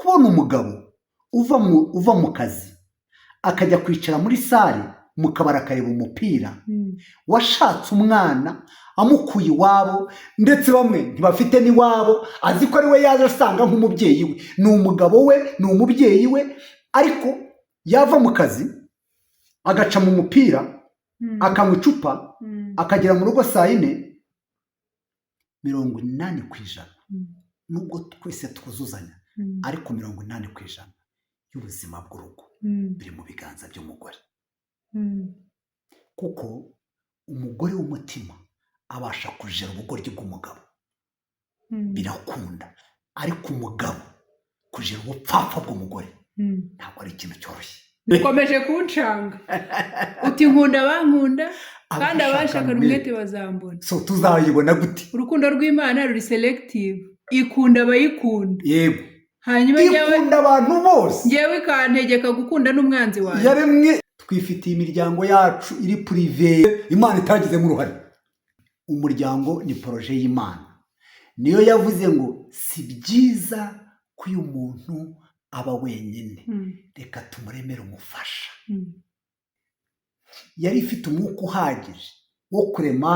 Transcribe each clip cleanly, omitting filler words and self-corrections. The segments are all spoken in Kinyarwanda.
kubona umugabo uva mu kazi akajya kwicara muri sale mu kabari akareba umupira, washatse umwana amukuye iwabo, ndetse bamwe ntibafite n'iwabo, azi ko ari we yaje asanga nk'umubyeyi we, ni umugabo we, ni umubyeyi we, ariko yava mu kazi agaca mu mupira akanywa icupa akagera mu rugo saa 4, 80% nubwo twese twuzuzanya, ariko 80% y'ubuzima bw'urugo biri mu biganza by'umugore. Kuko umugore w'umutima abasha kujera ubugoryi bw'umugabo, birakunda, ariko umugabo kujera ubupfapfa bw'umugore ntabwo ari ikintu cyoroshye. Ukomeje kuncanga uti nkunda bankunda kandi abashakana umwete bazambona. So tuzayibona gute? Urukundo rw'Imana ruri selective, ikunda abayikunda. Yego, hanyuma ikunda abantu bose, ngewe ikantegeka gukunda n'umwanzi wawe. yaremwe twifitiye imiryango yacu iri prive, Imana itagizemo uruhare. Umuryango ni projet y'Imana, niyo yavuze ngo si byiza ko uyu muntu aba wenyine, reka tumuremere umufasha. Yari ifite umwuka uhagije wo kurema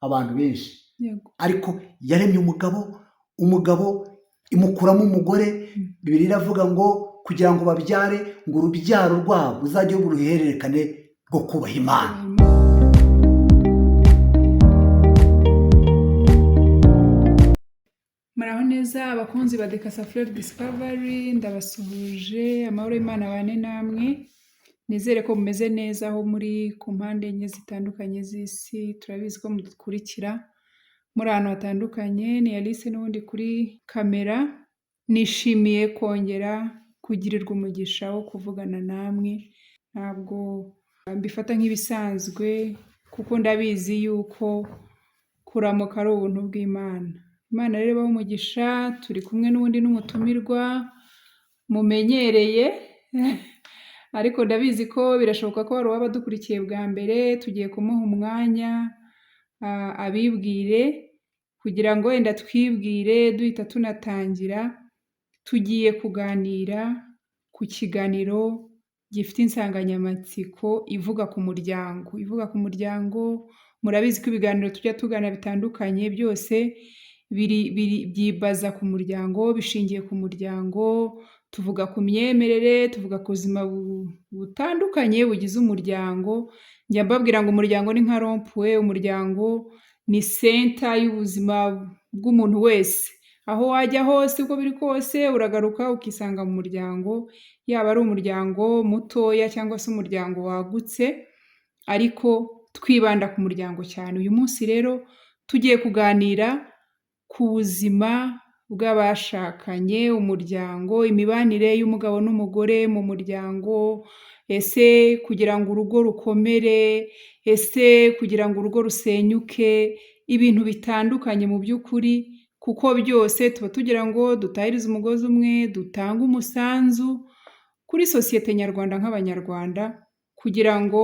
abantu benshi, ariko yaremye umugabo imukuramo umugore. Bibiliya iravuga ngo kugira ngo babyare, ngo urubyaro rwabo ruzajye uruhererekane rwo kubaha Imana. Muraho neza abakunzi ba Dekasa Fleur Discovery, ndabasuhuje, amahoro y'Imana abane namwe. Nizere ko mumeze neza aho muri ku mpande enye zitandukanye z'isi. Turabizi ko mudukurikira muri ahantu hatandukanye. Ni Alice n'ubundi kuri kamera. Nishimiye kongera kugirirwa umugisha wo kuvugana namwe. Ntabwo mbifata nk'ibisanzwe kuko ndabizi yuko kuramuka ari ubuntu bw'Imana. Imana rero ibahe umugisha. Turi kumwe n'ubundi n'umutumirwa mumenyereye ariko ndabizi ko birashoboka ko hari uwabadukurikiye bwa mbere. Tugiye kumuha umwanya abibwire, kugira ngo wenda twibwire duhita tunatangira. Tugiye kuganira ku kiganiro gifite insanganyamatsiko ivuga ku muryango. Murabizi ko ibiganiro tujya tugana bitandukanye byose byibaza ku muryango, bishingiye ku muryango. Tuvuga ku myemerere, tuvuga ku buzima butandukanye bugize umuryango. Njya mbabwira ngo umuryango ni nka rompuwe, umuryango ni senta y'ubuzima bw'umuntu wese. Aho wajya hose uko biri kose uragaruka ukisanga mu muryango, yaba ari umuryango mutoya cyangwa se umuryango wagutse, ariko twibanda ku muryango cyane. Uyu munsi rero tugiye kuganira ku buzima bw'abashakanye, umuryango, imibanire y'umugabo n'umugore mu muryango. Ese kugira ngo urugo rukomere, ese kugira ngo urugo rusenyuke, ibintu bitandukanye mu by'ukuri, kuko byose tuba tugira ngo dutahirize umugozi umwe, dutange umusanzu kuri sosiyete nyarwanda nk'abanyarwanda, kugira ngo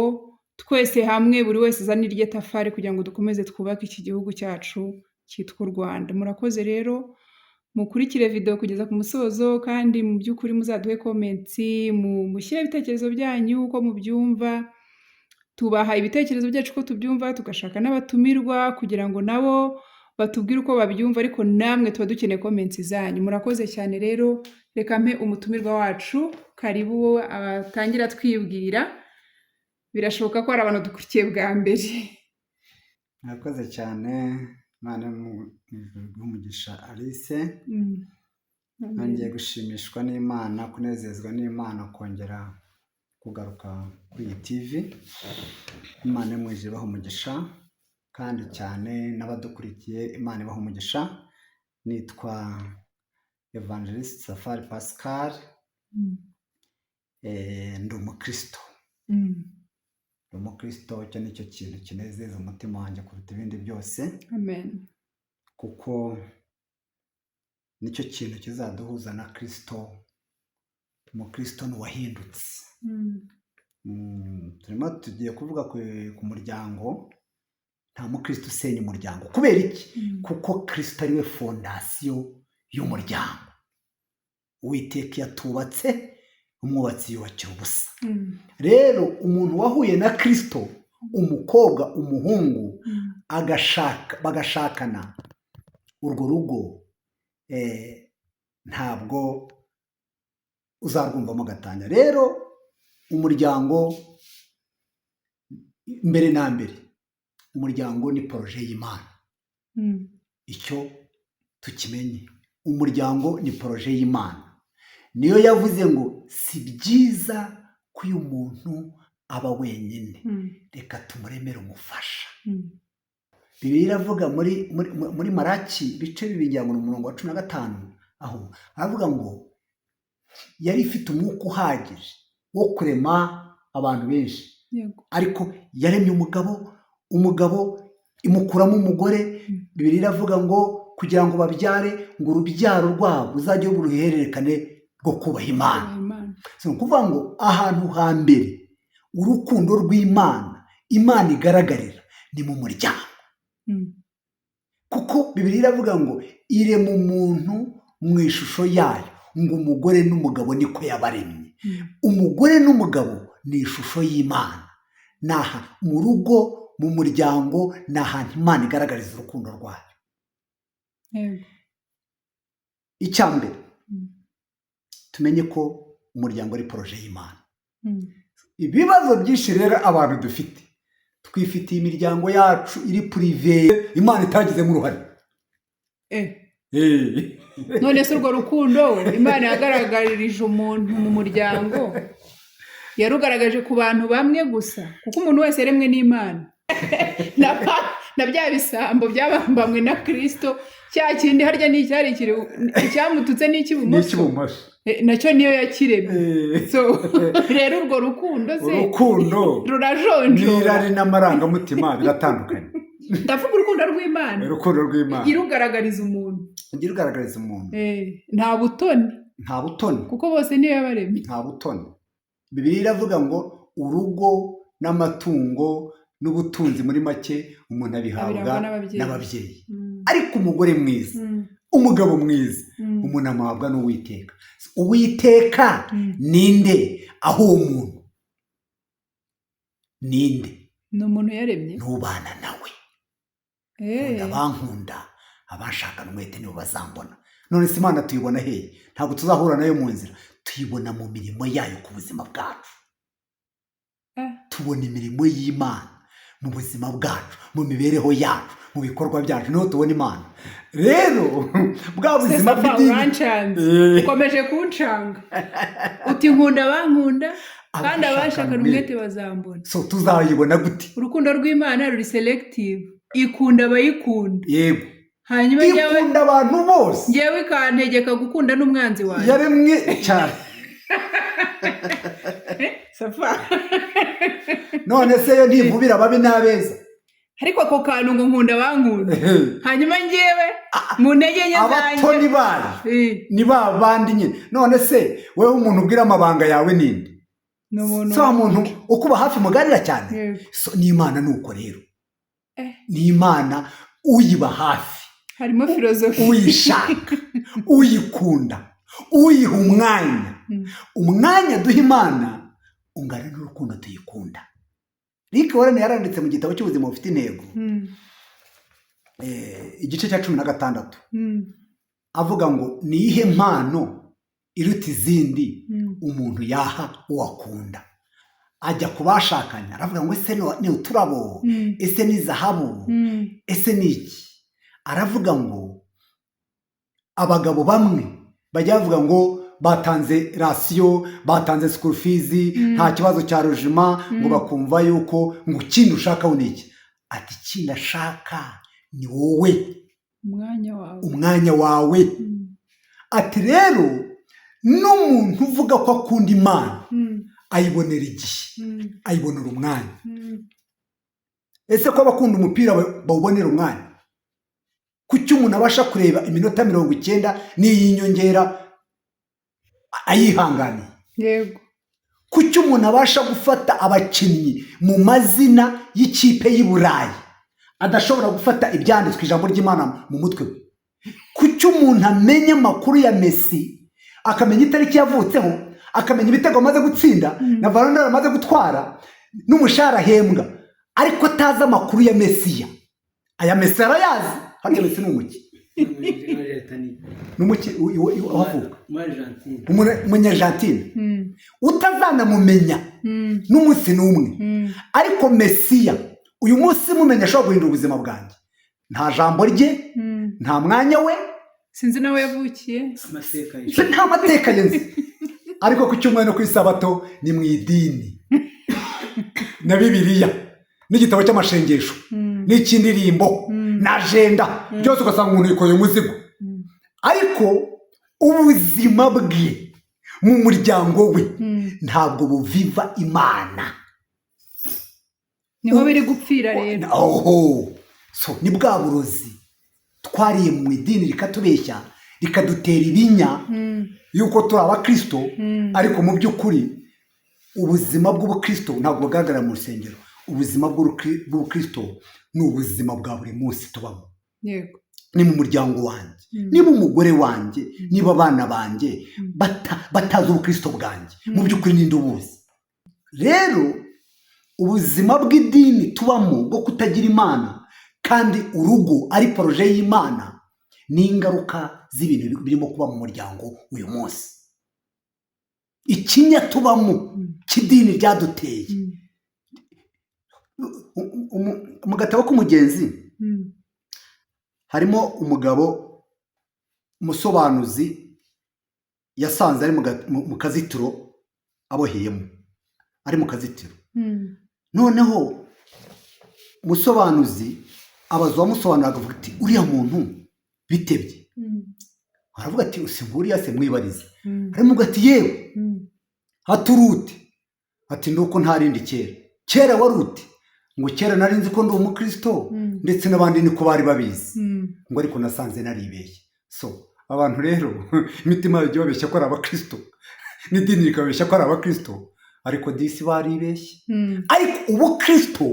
twese hamwe buri wese azane irye tafari, kugira ngo dukomeze twubake iki gihugu cyacu cyitwa u Rwanda. Murakoze rero, mukurikire video kugeza ku musozo, kandi mu by'ukuri muzaduhe comments, mushyire ibitekerezo byanyu uko mubyumva. Tubaha ibitekerezo byacu ko tubyumva, tugashaka n'abatumirwa kugira ngo nabo batubwire uko babyumva, ariko namwe tuba dukeneye comments zanyu. Murakoze cyane rero, reka mpe umutumirwa wacu karibu atangira twibwira. Birashoboka ko hari abantu dukurikiye bwa mbere. Murakoze cyane, Imana y'umugisha Alice. Ngiye gushimishwa n'Imana, kunezezwa n'Imana kongera kugaruka kuri iyi TV. Imana y'umwijima ibahe umugisha, kandi cyane n'abadukurikiye Imana ibahe umugisha. Nitwa Evangeliste Safari Pascal. Ndi umukristo. Umukristo cyo nicyo kintu kinezeza umutima wanjye kuruta ibindi byose. Amen. Kuko nicyo kintu kizaduhuza na Kristo. Umukristo ni uwahindutse. Turimo tugiye kuvuga ku muryango. Nta mukristo usenya umuryango. Kubera iki? Kuko Kristo ari we fondasiyo y'umuryango. Uwiteka iyo atubatse umwubatsi yubakira ubusa. Rero umuntu wahuye na Kristo, umukobwa umuhungu bagashakana, urwo rugo ntabwo uzarwumvamo gatanya. Rero umuryango mbere na mbere, umuryango ni poroje y'Imana. Icyo tukimenye, umuryango ni poroje y'Imana. Niyo yavuze ngo si byiza ko uyu muntu aba wenyine, reka tumuremere umufasha. Bibiliya iravuga muri Maraki ibice 2 umurongo wa 15, aho aravuga ngo yari ifite umwuka uhagije wo kurema abantu benshi, ariko yaremye umugabo imukuramo umugore. Bibiliya iravuga ngo kugira ngo babyare, ngo urubyaro rwabo ruzajye uruhererekane rwo kubaha Imana. So kuvuga ngo ahantu hambere urukundo rw'Imana, Imana igaragarira ni mu muryango. Kuko Bibiliya iravuga ngo irema umuntu mu ishusho yayo, ngo umugore n'umugabo niko yabaremye. Umugore n'umugabo ni ishusho y'Imana. Naha mu rugo, mu muryango, ni ahantu Imana igaragariza urukundo rwayo. Icyambere tumenye ko umuryango ari poroje y'Imana. Ibibazo byinshi rero abantu dufite, twifitiye imiryango yacu iri purive, Imana itagizemo uruhare. None se urwo rukundo Imana yagaragarije umuntu mu muryango yarugaragaje ku bantu bamwe gusa, kuko umuntu wese yaremwe n'Imana. Na bya bisambo byabambamwe na Kristo, cya kindi harya ni icyari icyamututse n'icy'ibumoso, nacyo niyo yakiremye. So rero urwo rukundo rurajonjora, n'irari n'amarangamutima biratandukanye. ndavuga urukundo rw'Imana, irugaragariza umuntu, nta butoni, kuko bose niyo yabaremye, nta butoni. Bibiliya iravuga ngo urugo n'amatungo n'ubutunzi muri make umuntu abihabwa n'ababyeyi. Ariko umugore mwiza, umugabo mwiza, umuntu amuhabwa n'Uwiteka. Uwiteka ninde? Aho uwo muntu ninde? ni umuntu yaremye, n'ubana nawe. Abankunda, abashakana umwete nibo bazambona. None se Imana tuyibona hehe? Ntabwo tuzahura nayo mu nzira, tuyibona mu mirimo yayo ku buzima bwacu. Tubona imirimo y'Imana mu buzima bwacu, mu mibereho yacu, mu bikorwa byacu, niho tubona Imana. Rero bwa buzima bw'idini ukomeje kuncanga, uti nkunda abankunda, kandi abashakana umwete bazambona. So tuzayibona gute? Urukundo rw'Imana ruri selective, ikunda abayikunda. Yego, hanyuma ikunda abantu bose, ngewe ikantegeka gukunda n'umwanzi wanjye. Yaremwe cyane. None se yo ntivubira ababi n'abeza? Ariko ako kantu ngo nkunda abankunda, hanyuma ngewe mu ntege nke zanjye, abatoni bayo ni ba bandi nyine. None se wewe umuntu ubwira amabanga yawe ninde? So umuntu ukuba hafi muganira cyane. So n'Imana nuko rero, n'Imana uyiba hafi, harimo filozofi, uyishaka, uyikunda, uyiha umwanya duha Imana ungana n'urukundo tuyikunda. Rick Warren yaranditse mu gitabo cy'ubuzima bufite intego, igice cya 16, avuga ngo niyihe mpano iruta izindi umuntu yaha uwakunda. Ajya kubashakanya aravuga ngo ese ni uturabo, ese ni zahabu, ese ni iki? Aravuga ngo abagabo bamwe bajya bavuga ngo batanze rasiyo, batanze school fees, nta kibazo cya rojima, ngo bakumva yuko ngo ikindi ushaka ni iki. Ati ikindi ashaka ni wowe, umwanya wawe. Ati rero n'umuntu uvuga ko akunda Imana ayibonera igihe, ayibonera umwanya. Ese ko abakunda umupira bawubonera umwanya? Kuki umuntu abasha kureba iminota 90 n'iyinyongera ayihangane? Yego. Kuki umuntu abasha gufata abakinnyi mu mazina y'ikipe y'i Burayi adashobora gufata ibyanditswe ijambo ry'Imana mu mutwe we? Kuki umuntu amenya amakuru ya Messi akamenya itariki yavutseho, akamenya ibitego amaze gutsinda na varondari amaze gutwara n'umushahara ahembwa, ariko atazi amakuru ya Mesiya. Aya Mesiya arayazi. Hano Mesiya ni umuki, n'umuki wavuka umunyargentine, utazanamumenya n'umunsi n'umwe, ariko Mesiya uyu munsi mumenya ashobora guhindura ubuzima bwanjye. Nta jambo rye, nta mwanya we, sinzi nawe yavukiye, nta mateka ye nzi, ariko ku cyumweru no ku isabato ni mu idini na Bibiliya n'igitabo cy'amashengesho n'icy'indirimbo na ajenda byose ugasanga umuntu yikoreye umuzigo, ariko ubuzima bwe mu muryango we ntabwo buviva Imana. niho biri gupfira rero. So ni bwa burozi twariye mu idini rikatubeshya rikadutera ibinya yuko turi abakristo, ariko mu by'ukuri ubuzima bw'ubukristo ntabwo bugaragara mu rusengero. Ubuzima bw'ubukristo ni ubuzima bwa buri munsi tubamo. Yego. Ni mu muryango wanjye, niba umugore wanjye, niba abana banjye batazi ubukristo bwanjye, mu by'ukuri ninde ubuzi? Rero ubuzima bw'idini tubamo bwo kutagira Imana, kandi urugo ari poroje y'Imana, ni ingaruka z'ibintu birimo kuba mu muryango uyu munsi. Ikinya tubamo cy'idini ryaduteye. Mu gatabo k'umugenzi harimo umugabo umusobanuzi yasanze ari mu kazitiro aboheyemo, ari mu kazitiro. Noneho umusobanuzi abaza uwamusobanura akavuga ati uriya muntu bitebye. Aravuga ati usimburiya se mwibarize. Aramuga ati yewe haturute, ati nduko ntarindi kera warute. Ngo kera nari nzi ko ndi umukristo, ndetse n'abandi niko bari babizi, ngo ariko nasanze naribeshye. So abantu rero imitima yagiye babeshya ko ari abakristo, n'idini rikabeshya ko ari abakristo, ariko disi baribeshye. Ariko ubukristo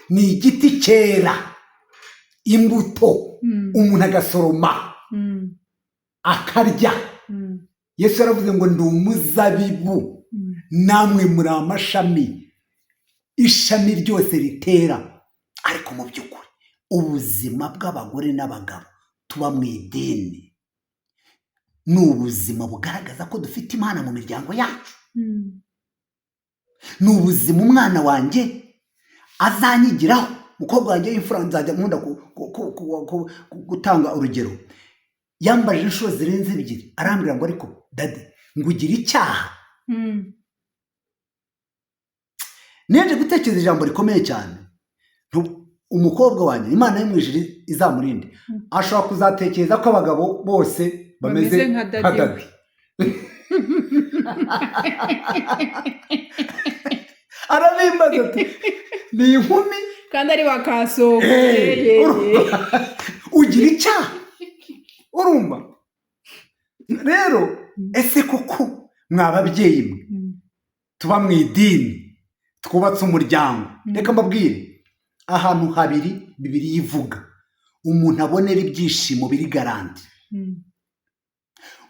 ni igiti cyera imbuto, umuntu agasoroma akarya. Yesu yaravuze ngo ndi umuzabibu, namwe muri amashami, ishami ryose ritera. Ariko mu by'ukuri ubuzima bw'abagore n'abagabo tuba mu idini ni ubuzima bugaragaza ko dufite Imana mu miryango yacu. Ni ubuzima umwana wanjye azanyigiraho. Umukobwa wanjye w'imfura nzajya nkunda gutanga urugero, yambaje inshuro zirenze 2, arambwira ngo ariko dadi ngo ugira icyaha. Neje gutekereza ijambo rikomeye cyane. Umukobwa wanjye Imana yo mu ijuru izamurinde, ashobora kuzatekereza ko abagabo bose bameze nka dadi. Arabimbaza ati ni inkumi kandi ari bakasohoka. Ugira icyaha, urumva? Rero ese koko mwababyeyi mwe tuba mu idini twubatse umuryango, reka mbabwire ahantu habiri Bibiliya ivuga umuntu abonera ibyishimo biri garanti,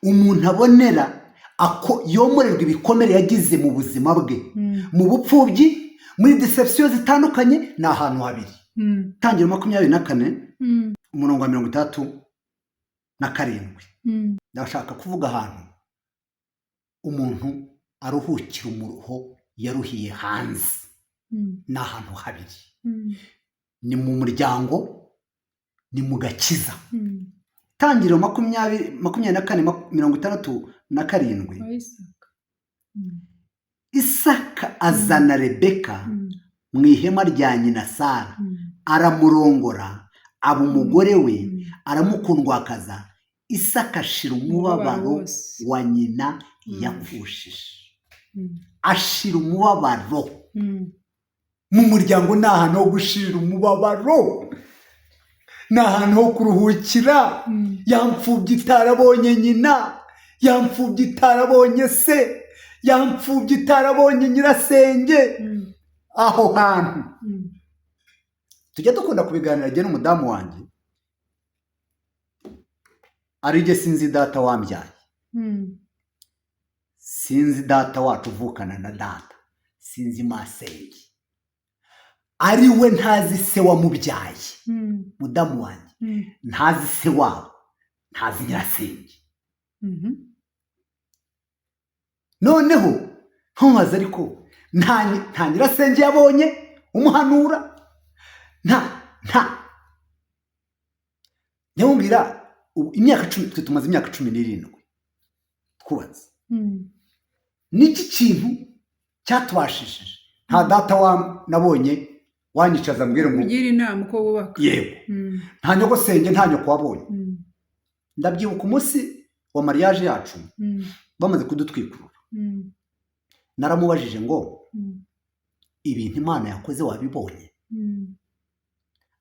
umuntu abonera yomorerwa ibikomere yagize mu buzima bwe, mu bupfubyi, muri deception zitandukanye. ni ahantu habiri. Tangiro 24 umurongo wa 37. Ndashaka kuvuga ahantu umuntu aruhukira umuruho yaruhiye hanze. Ni ahantu habiri, ni mu muryango, ni mu gakiza. Tangiro 24:67. Isaka azana Rebeka mu ihema rya nyina Sara, aramurongora, aba umugore we, aramukundwakaza. Isaka ashira umubabaro wa nyina yapfushije. Ashira umubabaro. Mu muryango ni ahantu ho gushirira umubabaro, ni ahantu ho kuruhukira. Yampfubye itarabonye nyina, yampfubye itarabonye se, yampfubye itarabonye nyirasenge. Aho hantu tujya dukunda kubiganira njye n'umudamu wanjye, ari jye sinzi data wambyaye, sinzi data wacu uvukana na data, sinzi masenge, ari we ntazi se wamubyaye, mudamu wanjye ntazi se wabo, ntazi nyirasenge. noneho ntumaze ariko nta nyirasenge yabonye umuhanura, nyamubwira imyaka 10, twe tumaze imyaka 17 twubatse. Niki kintu cyatubashishije? Nta data nabonye wanyicaza mbwira ngo ugira inama uko wubaka. Yego. Nta nyogosenge, nta nyoko wabonye. Ndabyibuka umunsi wa mariage yacu bamaze kudutwikurura. Naramubajije ngo ibintu Imana yakoze wabibonye?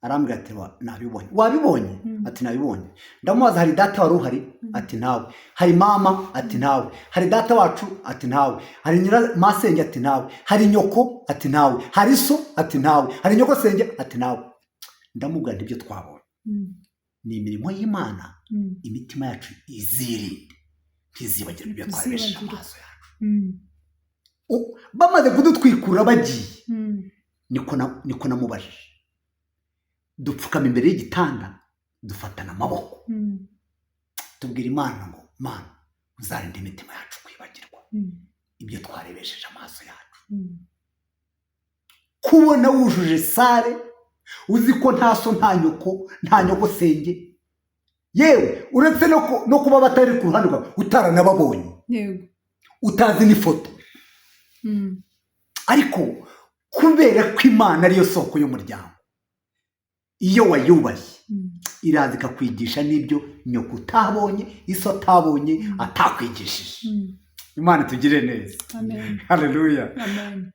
Arambwira ati nabibonye. Wabibonye? Ati nabibonye. Ndamubaza hari data wari uhari? Ati ntawe. Hari mama? Ati ntawe. Hari data wacu? Ati ntawe. Hari masenge? Ati ntawe. Hari nyoko? Ati ntawe. Hari so? Ati ntawe. Hari nyogosenge? Ati ntawe. Ndamubwira nti ibyo twabonye ni imirimo y'Imana, imitima yacu izirinde ntizibagirwe ibyo twarebesheje amaso yacu. Bamaze kudutwikura bagiye, niko namubajije. Dupfukama imbere y'igitanda, dufatana amaboko, tubwira Imana ngo Mana uzarinde imitima yacu kwibagirwa ibyo twarebesheje amaso yacu. Kubona wujuje sare, uzi ko nta so, nta nyoko, nta nyogosenge, yewe uretse no kuba batari ku ruhande rwawe utaranababonye, utazi n'ifoto, ariko kubera ko Imana ariyo soko y'umuryango, iyo wayubashye iraza ikakwigisha n'ibyo nyoko utabonye, iso atabonye, atakwigishije. Imana itugire neza. Amen. Haleluya. Amen.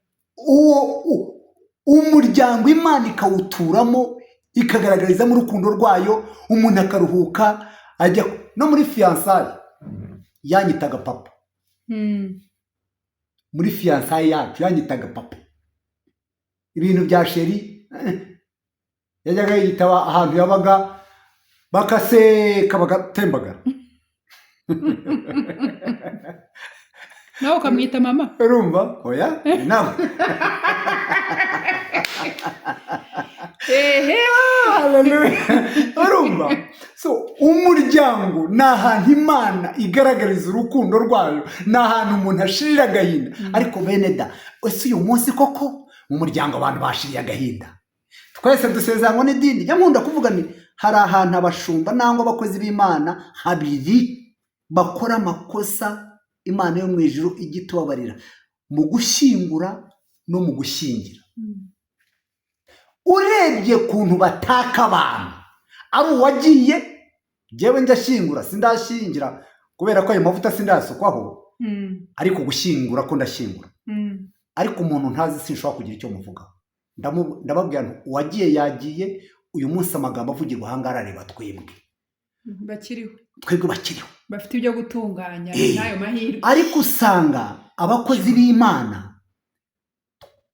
Umuryango Imana ikawuturamo, ikagaragarizamo urukundo rwayo, umuntu akaruhuka, ajya no muri fiançailles yanyitaga papa. Muri fiançailles yacu yanyitaga papa. Ibintu bya sheri yajyaga yitaba ahantu yabaga bakaseka bagatembagara. Nawe ukamwita mama? Urumva? Oya, nawe. Haleluya. Urumva? So umuryango ni ahantu Imana igaragariza urukundo rwayo, ni ahantu umuntu ashirira agahinda. Ariko bene da, ese uyu munsi koko mu muryango abantu bashiriye agahinda? Twese dusezeranywa n'idini. Nyamunda kuvuga ni hari ahantu abashumba nangwa abakozi b'Imana habiri bakora amakosa Imana yo mu ijuru igitubabarira mu gushyingura no mu gushyingira. Urebye kuntu bataka abantu, ari uwagiye, jewe ndashyingura sindashyingira kubera ko ayo mavuta sindasukwaho, ariko gushyingura ko ndashyingura. Ariko umuntu ntazi sinshobora kugira icyo muvuga. Ndababwira uwagiye yagiye, uyu munsi amagambo avugirwa ahangara areba twebwe bakiriho, twebwe bakiriho, bafite ibyo gutunganya n'ayo mahirwe. Ariko usanga abakozi b'Imana,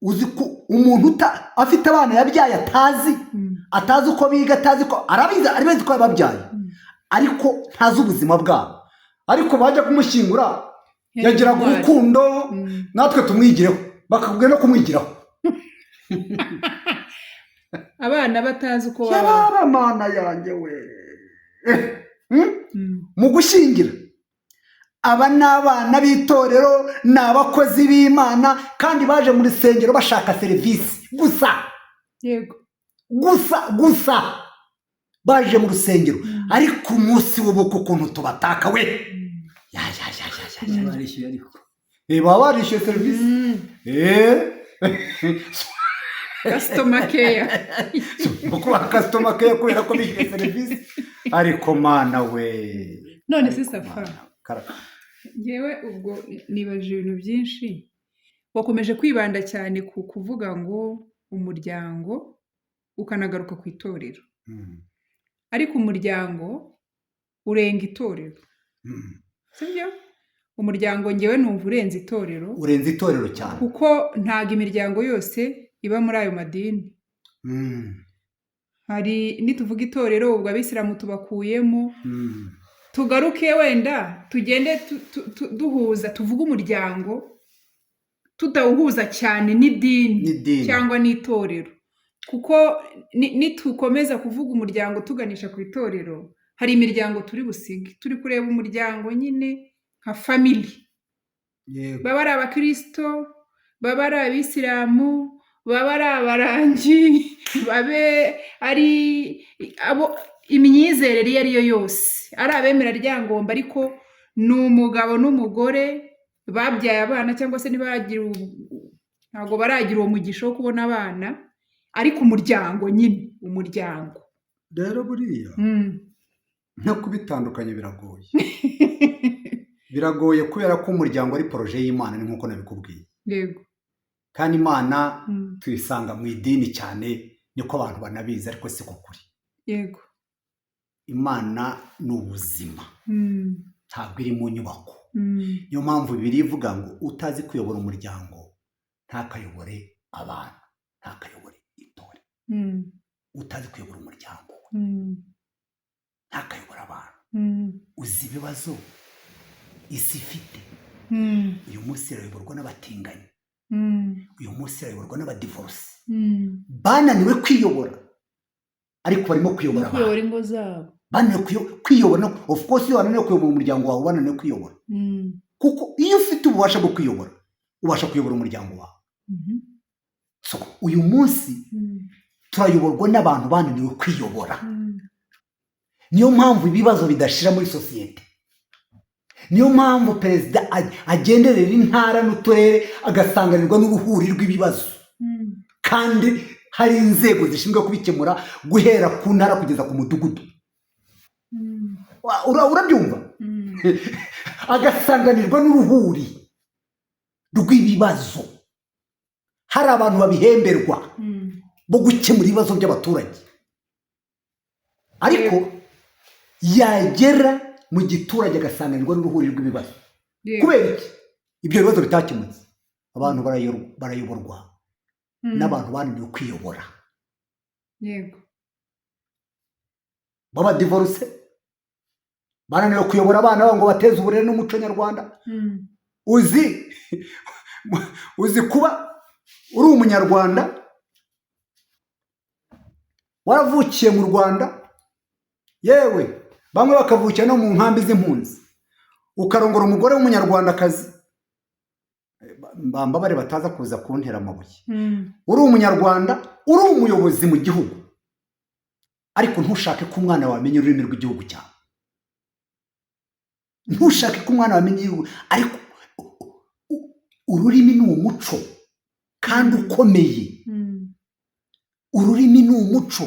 uzi ko umuntu afite abana yabyaye atazi uko biga, atazi ko arabizi ko yababyaye, ariko ntazi ubuzima bwabo. Ariko bajya kumushyingura yagiraga urukundo, natwe tumwigireho, bakabwira no kumwigiraho. Abana batazi uko baba. Mana yanjye we. Mu gushyingira, aba ni abana b'itorero, ni abakozi b'Imana, kandi baje mu rusengero bashaka serivisi gusa. Yego. Gusa baje mu rusengero, ariko umunsi w'ubukwe ukuntu tubataka we. Barishyuye ariko. Baba barishyuye serivisi. Customer care. Mukuba customer care kubera ko bishyuye serivisi. Ariko Mana we. None se Safa, yewe ubwo nibaje ibintu byinshi. Wakomeje kwibanda cyane ku kuvuga ngo umuryango, ukanagaruka ku itorero. Ariko umuryango urenga itorero. Sibyo? Umuryango ngewe numva urenze itorero. Urenze itorero cyane. Kuko ntago imiryango yose iba muri ayo madini. Hari nituvuga itorero ubwo abisilamu tubakuyemo, tugaruke wenda tugende duhuza, tuvuge umuryango tutawuhuza cyane n'idini cyangwa n'itorero, kuko nitukomeza kuvuga umuryango tuganisha ku itorero, hari imiryango turi busige. Turi kureba umuryango nyine nka family, baba ari abakirisito, baba ari abisilamu, baba ari abarangi, babe ari abo imyizerere iyo ari yo yose, ari abemera ryangomba ariko ni umugabo n'umugore babyaye abana cyangwa se ntabwo baragira uwo mugisha wo kubona abana, ariko umuryango nyine umuryango rero buriya nko kubitandukanya biragoye kubera ko umuryango ari poroje y'Imana, ni nk'uko nabikubwiye. Yego. Kandi Imana tuyisanga mu idini cyane, niko abantu banabizi, ariko si ko kuri. Yego. Imana ni ubuzima, ntabwo iri mu nyubako. Niyo mpamvu Bibiliya ivuga ngo utazi kuyobora umuryango ntakayobore abantu, ntakayobore itorero. Utazi kuyobora umuryango ntakayobora abantu. Uzi ibibazo isi ifite. Uyu munsi irayoborwa n'abatinganyi, uyu munsi irayoborwa n'abadivorce, bananiwe kwiyobora ariko barimo kuyobora abantu, ingo zabo bananiwe kwiyobora. Of course iyo wananiwe kuyobora umuryango wawe, bananiwe kwiyobora, kuko iyo ufite ububasha bwo kwiyobora ubasha kuyobora umuryango wawe. So uyu munsi turayoborwa n'abantu bananiwe kwiyobora. Niyo mpamvu ibibazo bidashira muri sosiyete. Niyo mpamvu perezida agenderera intara n'uturere agasanganirwa n'uruhuri rw'ibibazo, kandi hari inzego zishinzwe kubikemura guhera ku ntara kugeza ku mudugudu. Urabyumva? Agasanganirwa n'uruhuri rw'ibibazo. Hari abantu babihemberwa bo gukemura ibibazo by'abaturage, ariko yagera mu giturage agasanganirwa n'uruhuri rw'ibibazo. Kubera iki ibyo bibazo bitakemutse? Abantu barayoborwa n'abantu bananiwe kwiyobora. Yego. Baba divorce, bananiwe kuyobora abana babo ngo bateze uburere n'umuco nyarwanda. Uzi kuba uri umunyarwanda waravukiye mu Rwanda, yewe bamwe bakavukira no mu nkambi z'impunzi, ukarongora umugore w'umunyarwandakazi, mbambabare bataza kuza kuntera amabuye. Uri umunyarwanda, uri umuyobozi mu gihugu, ariko ntushake ko umwana wawe amenya ururimi rw'igihugu cyawe. Ntushake ko umwana wawe amenya igihugu, ariko ururimi ni umuco kandi ukomeye. Ururimi ni umuco.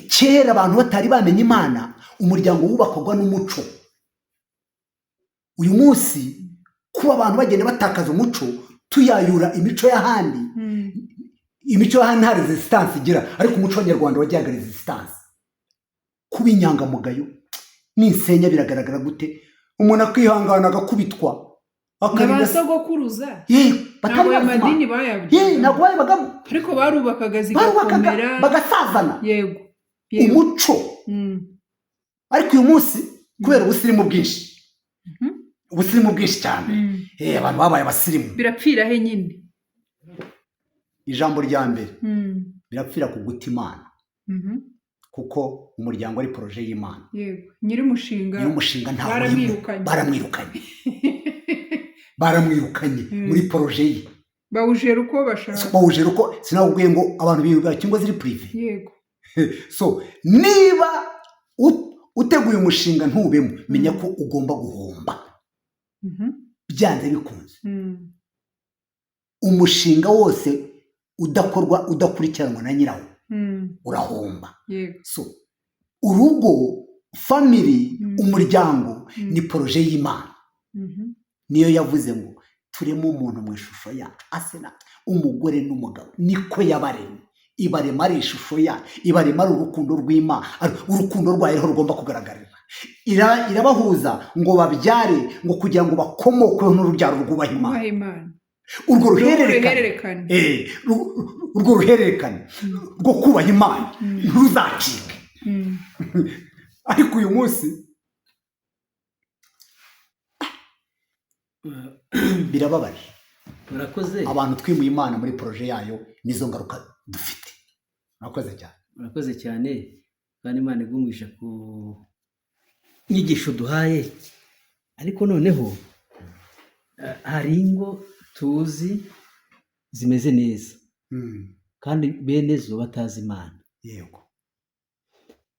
Kera abantu batari bamenya Imana, umuryango wubakwaga n'umuco. Uyu munsi kuba abantu bagenda batakaza umuco, tuyayura imico y'ahandi. Imico y'ahandi nta resistance igira, ariko umuco w'Abanyarwanda wajyaga resistance. Kuba inyangamugayo n'insenya biragaragara gute? Umuntu akwihangana agakubitwa, n'abasogokuruza batari amadini bayabwiye, ntabwo bayabagamo, ariko barubakaga zigakomera, bagasazana. Yego. Umuco. Ariko uyu munsi kubera ubusirimu bwinshi, ubusirimu bwinshi cyane, abantu babaye abasirimu. Birapfira he nyine? Ijambo rya mbere, birapfira ku guta Imana, kuko umuryango ari poroje y'Imana. Yego. Nyiri umushinga baramwirukanye. Baramwirukanye muri poroje ye. Bawujera uko bashaka. Bawujera uko, sinabubwiye ngo abantu biruka cyangwa ziri prive. Yego. So niba uteguye umushinga ntubemo, menya ko ugomba guhomba. Byanze bikunze. Umushinga wose udakorwa, udakurikiranwa na nyirawo, urahomba. So urugo, family, umuryango ni poroje y'Imana. Niyo yavuze ngo turemo umuntu mu ishusho yacu, asena umugore n'umugabo, niko yabaremye. Ibarema ari ishusho yayo, ibarema ari urukundo rw'Imana, urukundo rwayo rugomba kugaragarira. Irabahuza ngo babyare, ngo kugira ngo bakomokeho n'urubyaro rwubaha Imana. Urwo ruhererekane rwo kubaha Imana ntuzacike. Ariko uyu munsi birababaje. Murakoze. Abantu twimuye Imana muri proje yayo nizo ngaruka dufite. Murakoze cyane. Murakoze cyane kandi Imana igumugisha ku nyigisho duhaye. Ariko noneho hari ingo tuzi zimeze neza kandi bene zo batazi Imana. Yego.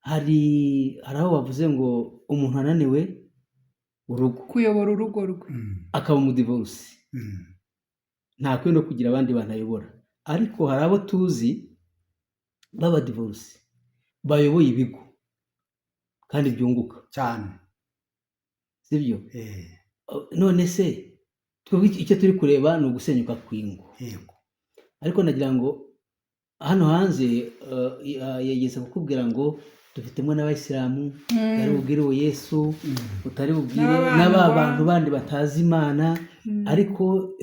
Hari aho bavuze ngo umuntu ananiwe urugo kuyobora urugo rwe akaba umudivorce, ntakwiye no kugira abandi bantu ayobora. Ariko hari abo tuzi b'abadivorce bayoboye ibigo kandi byunguka cyane, sibyo? None se twebwe icyo turi kureba ni ugusenyuka kw'ingo. Yego. Ariko nagira ngo hano hanze yageze kukubwira ngo dufitemo n'abayisilamu utari bubwire uwo Yesu, utari bubwire n'aba bantu bandi batazi Imana. Ariko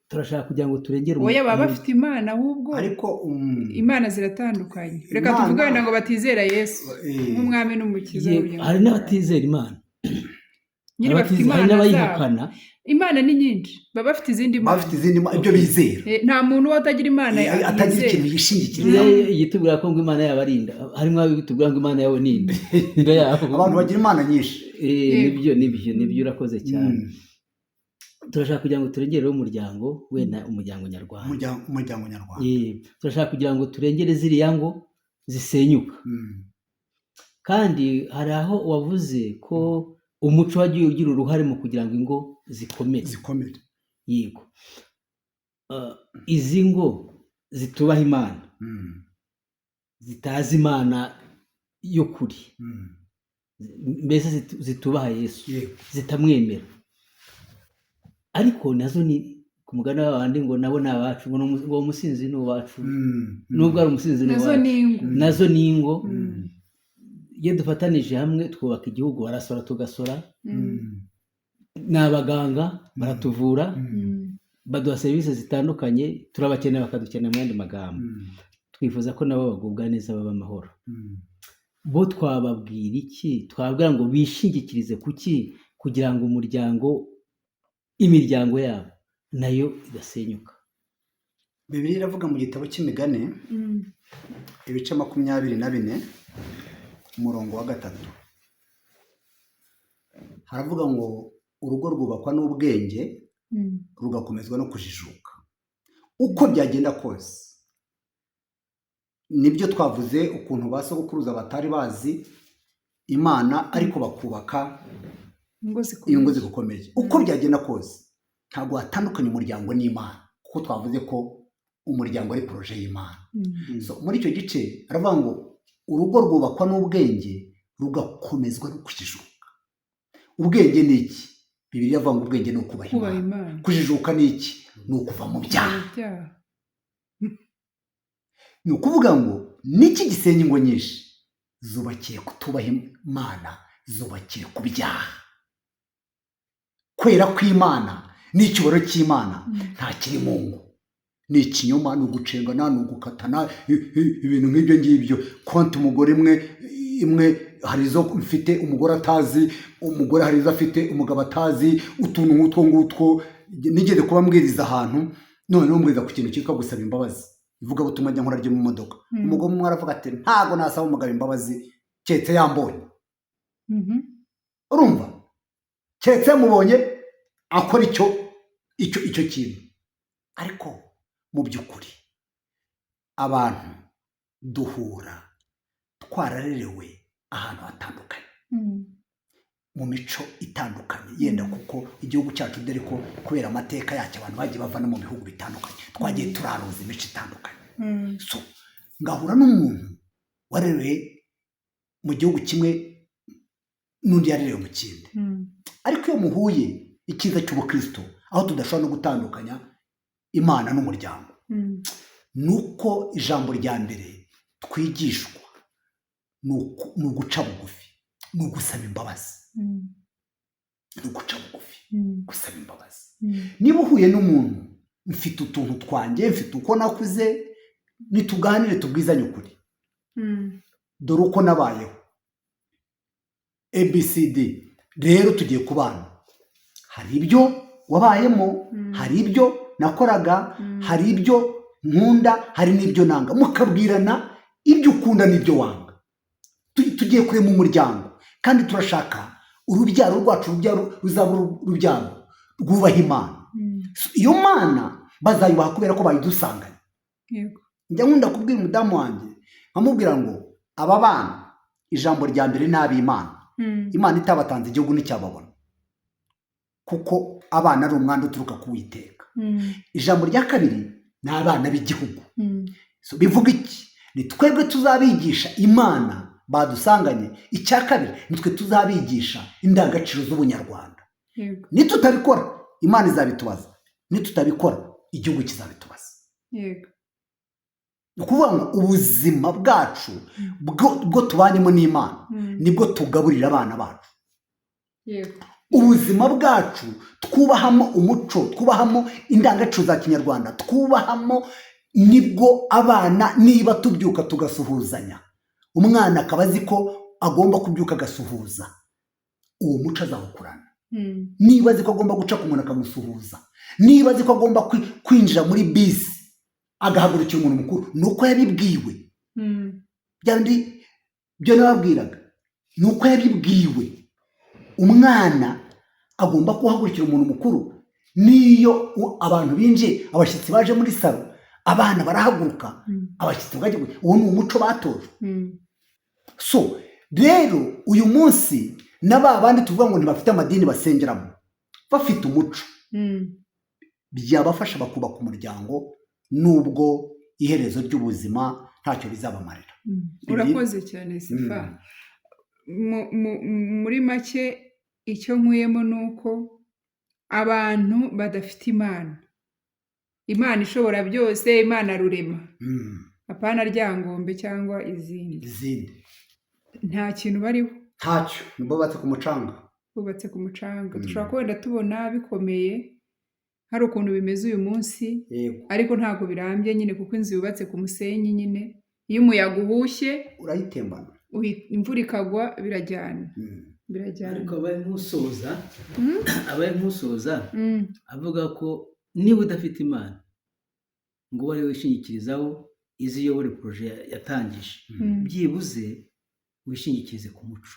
turashaka kugira ngo turengere oya baba bafite Imana, ahubwo ariko Imana ziratandukanye. Reka tuvuge wenda ngo batizera Yesu nk'umwami n'umukiza. Hari n'abatizera Imana, nyine bafite Imana n'abayihakana. Imana ni nyinshi, baba bafite izindi Mana, bafite izindi ibyo bizera. nta muntu utagira Imana atagira ikintu yishingikiriza. Yitubwira ko ngo Imana yabarinda, harimo abitubwira ngo Imana yawe ni inda yabo. Abantu bagira Imana nyinshi. Nibyo urakoze cyane. Turashaka kugira ngo turengere umuryango, wenda umuryango nyarwanda. Umuryango nyarwanda. Turashaka kugira ngo turengere ziriya ngo zisenyuka. Kandi hari aho wavuze ko umuco wagiye ugira uruhare mu kugira ngo ingo zikomere. Yego. Izi ngo zitubaha Imana, zitazi Imana y'ukuri, mbese zitubaha Yesu, zitamwemera. Ariko nazo ni ku mugani w'abandi ngo nabo ni abacu, ngo uwo musinzi ni uwacu, nubwo ari umusinzi ni uwacu. Nazo ni ingo. Iyo dufatanije hamwe twubaka igihugu, barasora tugasora. Ni abaganga baratuvura, baduha serivisi zitandukanye, turabakenera bakadukenera mu yandi magambo. Twifuza ko nabo bagubwa neza, baba amahoro. Bo twababwira iki? Twababwira ngo bishingikirize kuki kugira ngo imiryango yabo nayo idasenyuka. Bibiliya iravuga mu gitabo cy'Imigani ibice 24 umurongo wa 3, haravuga ngo urugo rwubakwa n'ubwenge rugakomezwa no kujijuka. Uko byagenda kose, nibyo twavuze ukuntu ba sogokuruza batari bazi Imana ariko bakubaka ingo zigukomeye. Uko byagenda kose ntabwo hatandukanye umuryango n'Imana, kuko twavuze ko umuryango ari proje y'Imana. Muri icyo gice aravuga ngo urugo rwubakwa n'ubwenge rugakomezwa no kujijuka. Ubwenge ni iki? Bibiliya avuga ngo ubwenge ni ukubaha Imana. Kujijuka ni iki? Ni ukuva mu byaha. Ni ukuvuga ngo niki gisenya ingo nyinshi? Zubakiye kutubaha Imana, zubakiye ku byaha. Kwera kw'Imana n'icyubahiro cy'Imana nta kiri mu ngo. Ni ikinyoma, ni ugucengana, ni ugukatana, ibintu nk'ibyo ngibyo. Konti umugore imwe hari izo mfite umugore atazi, umugore hari izo afite umugabo atazi, utuntu nk'utwo ngutwo. Nigeze kuba mbwiriza ahantu, noneho mbwiriza ku kintu cyitwa gusaba imbabazi. Ivuga butumwa njya nkora ryo mu modoka. Umugabo umwe aravuga ati ntago nasaba umugabo imbabazi cyetse yambonye. Urumva? Cyetse mubonye akora icyo kintu. Ariko mu by'ukuri abantu duhura twararerewe ahantu hatandukanye, mu mico itandukanye, yenda kuko igihugu cyacu dore ko kubera amateka yacyo abantu bagiye bavana mu bihugu bitandukanye, twagiye turaruza imico itandukanye. So ngahura n'umuntu warerewe mu gihugu kimwe n'undi yarerewe mu kindi. Ariko iyo muhuye, icyiza cy'ubukristo aho tudashobora no gutandukanya Imana n'umuryango, nuko ijambo rya mbere twigishwa ni uguca bugufi, ni ugusaba imbabazi. Ni uguca bugufi, gusaba imbabazi. Niba uhuye n'umuntu, mfite utuntu twanjye, mfite uko nakuze, nituganire tubwizanye ukuri. Dore uko nabayeho ABCD, rero tugiye kubana. Hari ibyo wabayemo, hari ibyo nakoraga, hari ibyo nkunda, hari n'ibyo nanga, mukabwirana ibyo ukunda n'ibyo wanga. Tugiye kurema umuryango kandi turashaka urubyaro rwacu ruzaba urubyaro rwubaha Imana. Iyo Mana bazayubaha kubera ko bayidusanganye. Njya nkunda kubwira umudamu wanjye nkamubwira ngo aba bana ijambo rya mbere ni ab'Imana. Imana itabatanze igihugu nticyababona, kuko abana ari umwanda uturuka ku Uwiteka. Ijambo rya kabiri ni abana b'igihugu. Bivuga iki? Ni twebwe tuzabigisha Imana badusanganye. Icya kabiri nitwe tuzabigisha indangagaciro z'ubunyarwanda. Nitutabikora Imana izabitubaza, nitutabikora igihugu kizabitubaza. Ni ukuvuga ngo ubuzima bwacu bwo tubanyemo n'Imana nibwo tugaburira abana bacu. Ubuzima bwacu twubahamo umuco, twubahamo indangagaciro za kinyarwanda, twubahamo, nibwo abana, niba tubyuka tugasuhuzanya, umwana akaba azi ko agomba kubyuka agasuhuza, uwo muco azawukurana. Niba azi ko agomba guca ku muntu akamusuhuza, niba azi ko agomba kwinjira muri bisi agahagurukira umuntu mukuru, ni uko yabibwiwe. Byo nababwiraga ni uko yabibwiwe. Umwana agomba guhagurukira umuntu mukuru. Niyo abantu binjiye, abashyitsi baje muri salo, abana barahaguruka, abashyitsi bajya. Uwo ni umuco batojwe. So rero uyu munsi n'aba bandi tuvuga ngo ntibafite amadini basengeramo, bafite umuco, byabafasha bakubaka umuryango, nubwo iherezo ry'ubuzima ntacyo bizabamarira. Urakoze cyane Sifa. Muri make icyo nkuyemo ni uko abantu badafite Imana ishobora byose, Imana rurema, apana ryangombe cyangwa izindi, nta kintu bariho. Ntacyo, bubatse ku mucanga. Bubatse ku mucanga. Dushobora kwenda tubona bikomeye, hari ukuntu bimeze uyu munsi, ariko ntabwo birambye nyine, kuko inzu yubatse ku musenyi nyine, iyo umuyaga uhushye urayitembana, imvura ikagwa, birajyana. Ariko abaye nk'usoza avuga ko niba udafite Imana ngo uwo ari we wishingikirizaho iziyobore poroje yatangije, byibuze wishingikirize ku muco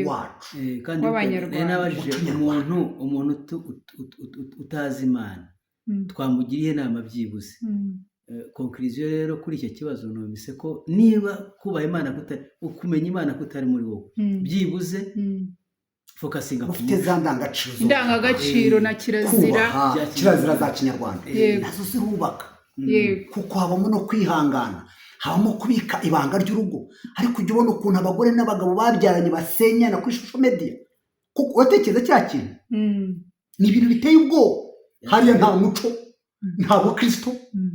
wacu w'Abanyarwanda. Nabajije umuntu utazi Imana twamugiriye inama byibuze. Konkiriziyo rero kuri icyo kibazo numvise ko niba kubaha Imana kumenya Imana kutari muri wowe, byibuze fokasinga ku muco, za ndangagaciro na kirazira za kinyarwanda, nazo zirubaka. Kuko habamo no kwihangana, habamo kubika ibanga ry'urugo. Ariko ujya ubona ukuntu abagore n'abagabo babyaranye basenyana kuri social media. Kuko uratekereza cya kintu, ni ibintu biteye ubwoba. Hariya nta muco, nta bukristo.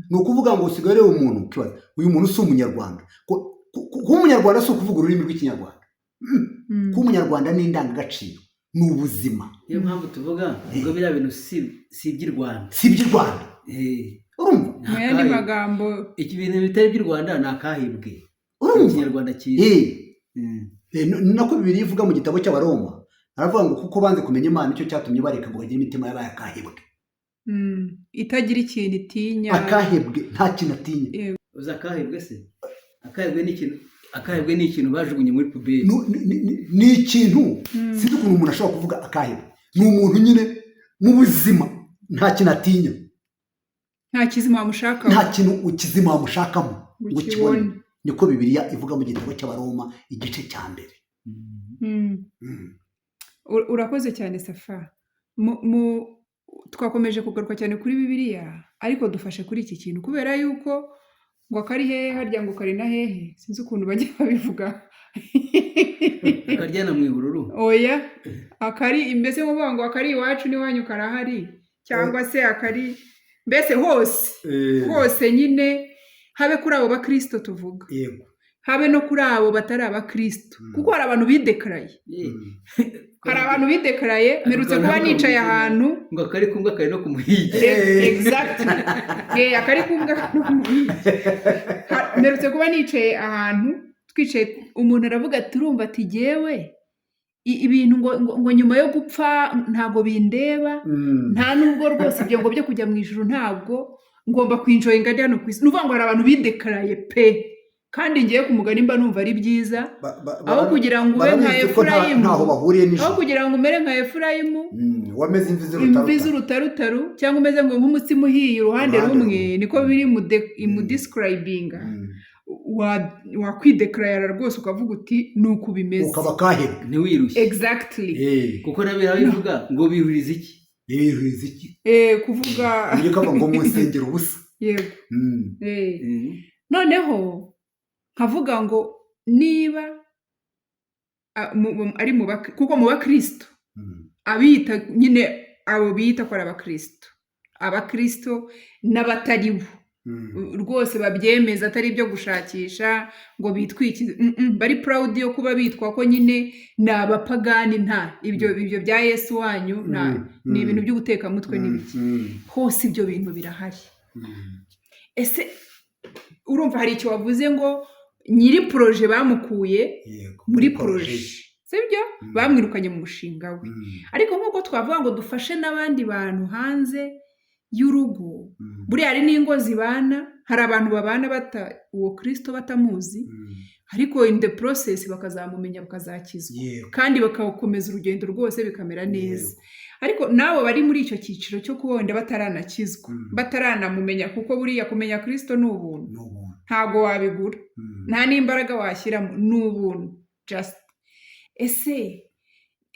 Ni ukuvuga ngo usigare umuntu kibaza, uyu muntu si umunyarwanda. Kuba umunyarwanda si ukuvuga ururimi rw'ikinyarwanda. Kuba umunyarwanda ni indangagaciro, ni ubuzima. Niyo mpamvu tuvuga ngo biriya bintu si iby'i Rwanda, si iby'i Rwanda. Urumva? Mu yandi magambo, iki bintu bitari iby'i Rwanda ni akahibwe. Ikinyarwanda cyiza. Nako Bibiliya ivuga mu gitabo cy'Abaroma, aravuga ngo kuko banze kumenya Imana nicyo cyatumye bareka ngo bagire imitima yabaye akahibwe. Itagira ikintu itinya. Akahebwe nta kintu atinya. Uza akahebwe se? Akahebwe ni ikintu bajugunye muri puberi. Ni ikintu sinzi ukuntu umuntu ashobora kuvuga akahebwe. Ni umuntu nyine mu buzima nta kintu atinya, nta kizima wamushakamo, nta kintu ukizima wamushakamo ngo ukibone. Niko Bibiliya ivuga mu gitabo cy'Abaroma igice cya mbere. Urakoze cyane Safa. Twakomeje kugaruka cyane kuri Bibiliya, ariko dufashe kuri iki kintu kubera yuko ngo akari hehe harya ngo kari na hehe, sinzi ukuntu bajya babivuga. Akaryana mu ihururu. Oya, akari mbese ngo ngo akari iwacu n'iwanyu karahari, cyangwa se akari mbese hose nyine, habe kuri abo bakristo tuvuga, habe no kuri abo batari abakristo, kuko hari abantu bidekaraye. Hari abantu bidekaraye, merutse kuba nicaye ahantu ngo akari kumbwa kari no kumuhige. Exactly. Akari kumbwa no kumuhige. Merutse kuba nicaye ahantu twicaye, umuntu aravuga ati urumva ati jyewe ibintu ngo nyuma yo gupfa ntabwo bindeba, nta nubwo rwose ibyo ngo byo kujya mu ijuru ntabwo ngomba kwinjoyinga ndi hano ku isi. Ni ukuvuga ngo hari abantu bidekaraye pe, kandi ngiye ku mugani mba numva ari byiza, aho kugira ngo ube nka Efurayimu, aho kugira ngo umere nka Efurayimu wameze imvi z'urutarutaru, cyangwa umeze ngo nk'umutsima uhiye uruhande rumwe, niko biri mu describinga. Wakwidekarara rwose ukavuga uti nuko bimeze, ukaba kahebwe ntiwirushye. Exactly. Kuko nabira bivuga ngo bihuriza iki? Bihuriza iki? Kuvuga ngo mu nsengero ubusa. Yego. Noneho nkavuga ngo niba ari kuko mu bakristo abita nyine abo bita ko ari abakristo n'abatari bo rwose babyemeza, atari ibyo gushakisha ngo bitwikize, bari proud yo kuba bitwa ko nyine ni abapagani. Nta ibyo bya Yesu wanyu ni ibintu byo guteka mutwe n'ibiki hose, ibyo bintu birahari. Ese urumva hari icyo wavuze ngo nyiri proje bamukuye muri proje, sibyo? Bamwirukanye mu mushinga we. Ariko nk'uko twavuga ngo dufashe n'abandi bantu hanze y'urugo, buriya hari n'ingo zibana, hari abantu babana uwo Kristo batamuzi, ariko in the process bakazamumenya, bakazakizwa, kandi bakakomeza urugendo rwose bikamera neza. Ariko nabo bari muri icyo cyiciro cyo kuba wenda bataranakizwa, bataranamumenya, kuko buriya kumenya Kristo ni ubuntu, ntabwo wabigura, nta n'imbaraga washyiramo, ni ubuntu just. Ese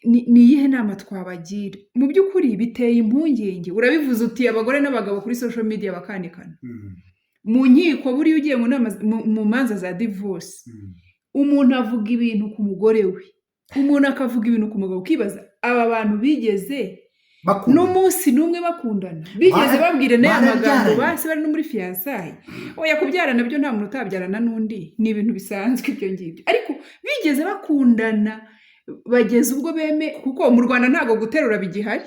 ni iyihe nama twabagira? Mu by'ukuri biteye impungenge. Urabivuze uti abagore n'abagabo kuri social media bakanikana. Mu nkiko buriya ugiye mu manza za divorce, umuntu avuga ibintu ku mugore we, umuntu akavuga ibintu ku mugabo, ukibaza aba bantu bigeze n'umunsi n'umwe bakundana, bigeze babwira n'aya magambo basi bari no muri fiançailles. Oya, kubyarana byo nta muntu utabyarana n'undi, ni ibintu bisanzwe ibyo ngibyo, ariko bigeze bakundana bageze ubwo beme, kuko mu Rwanda ntago guterura bigihari,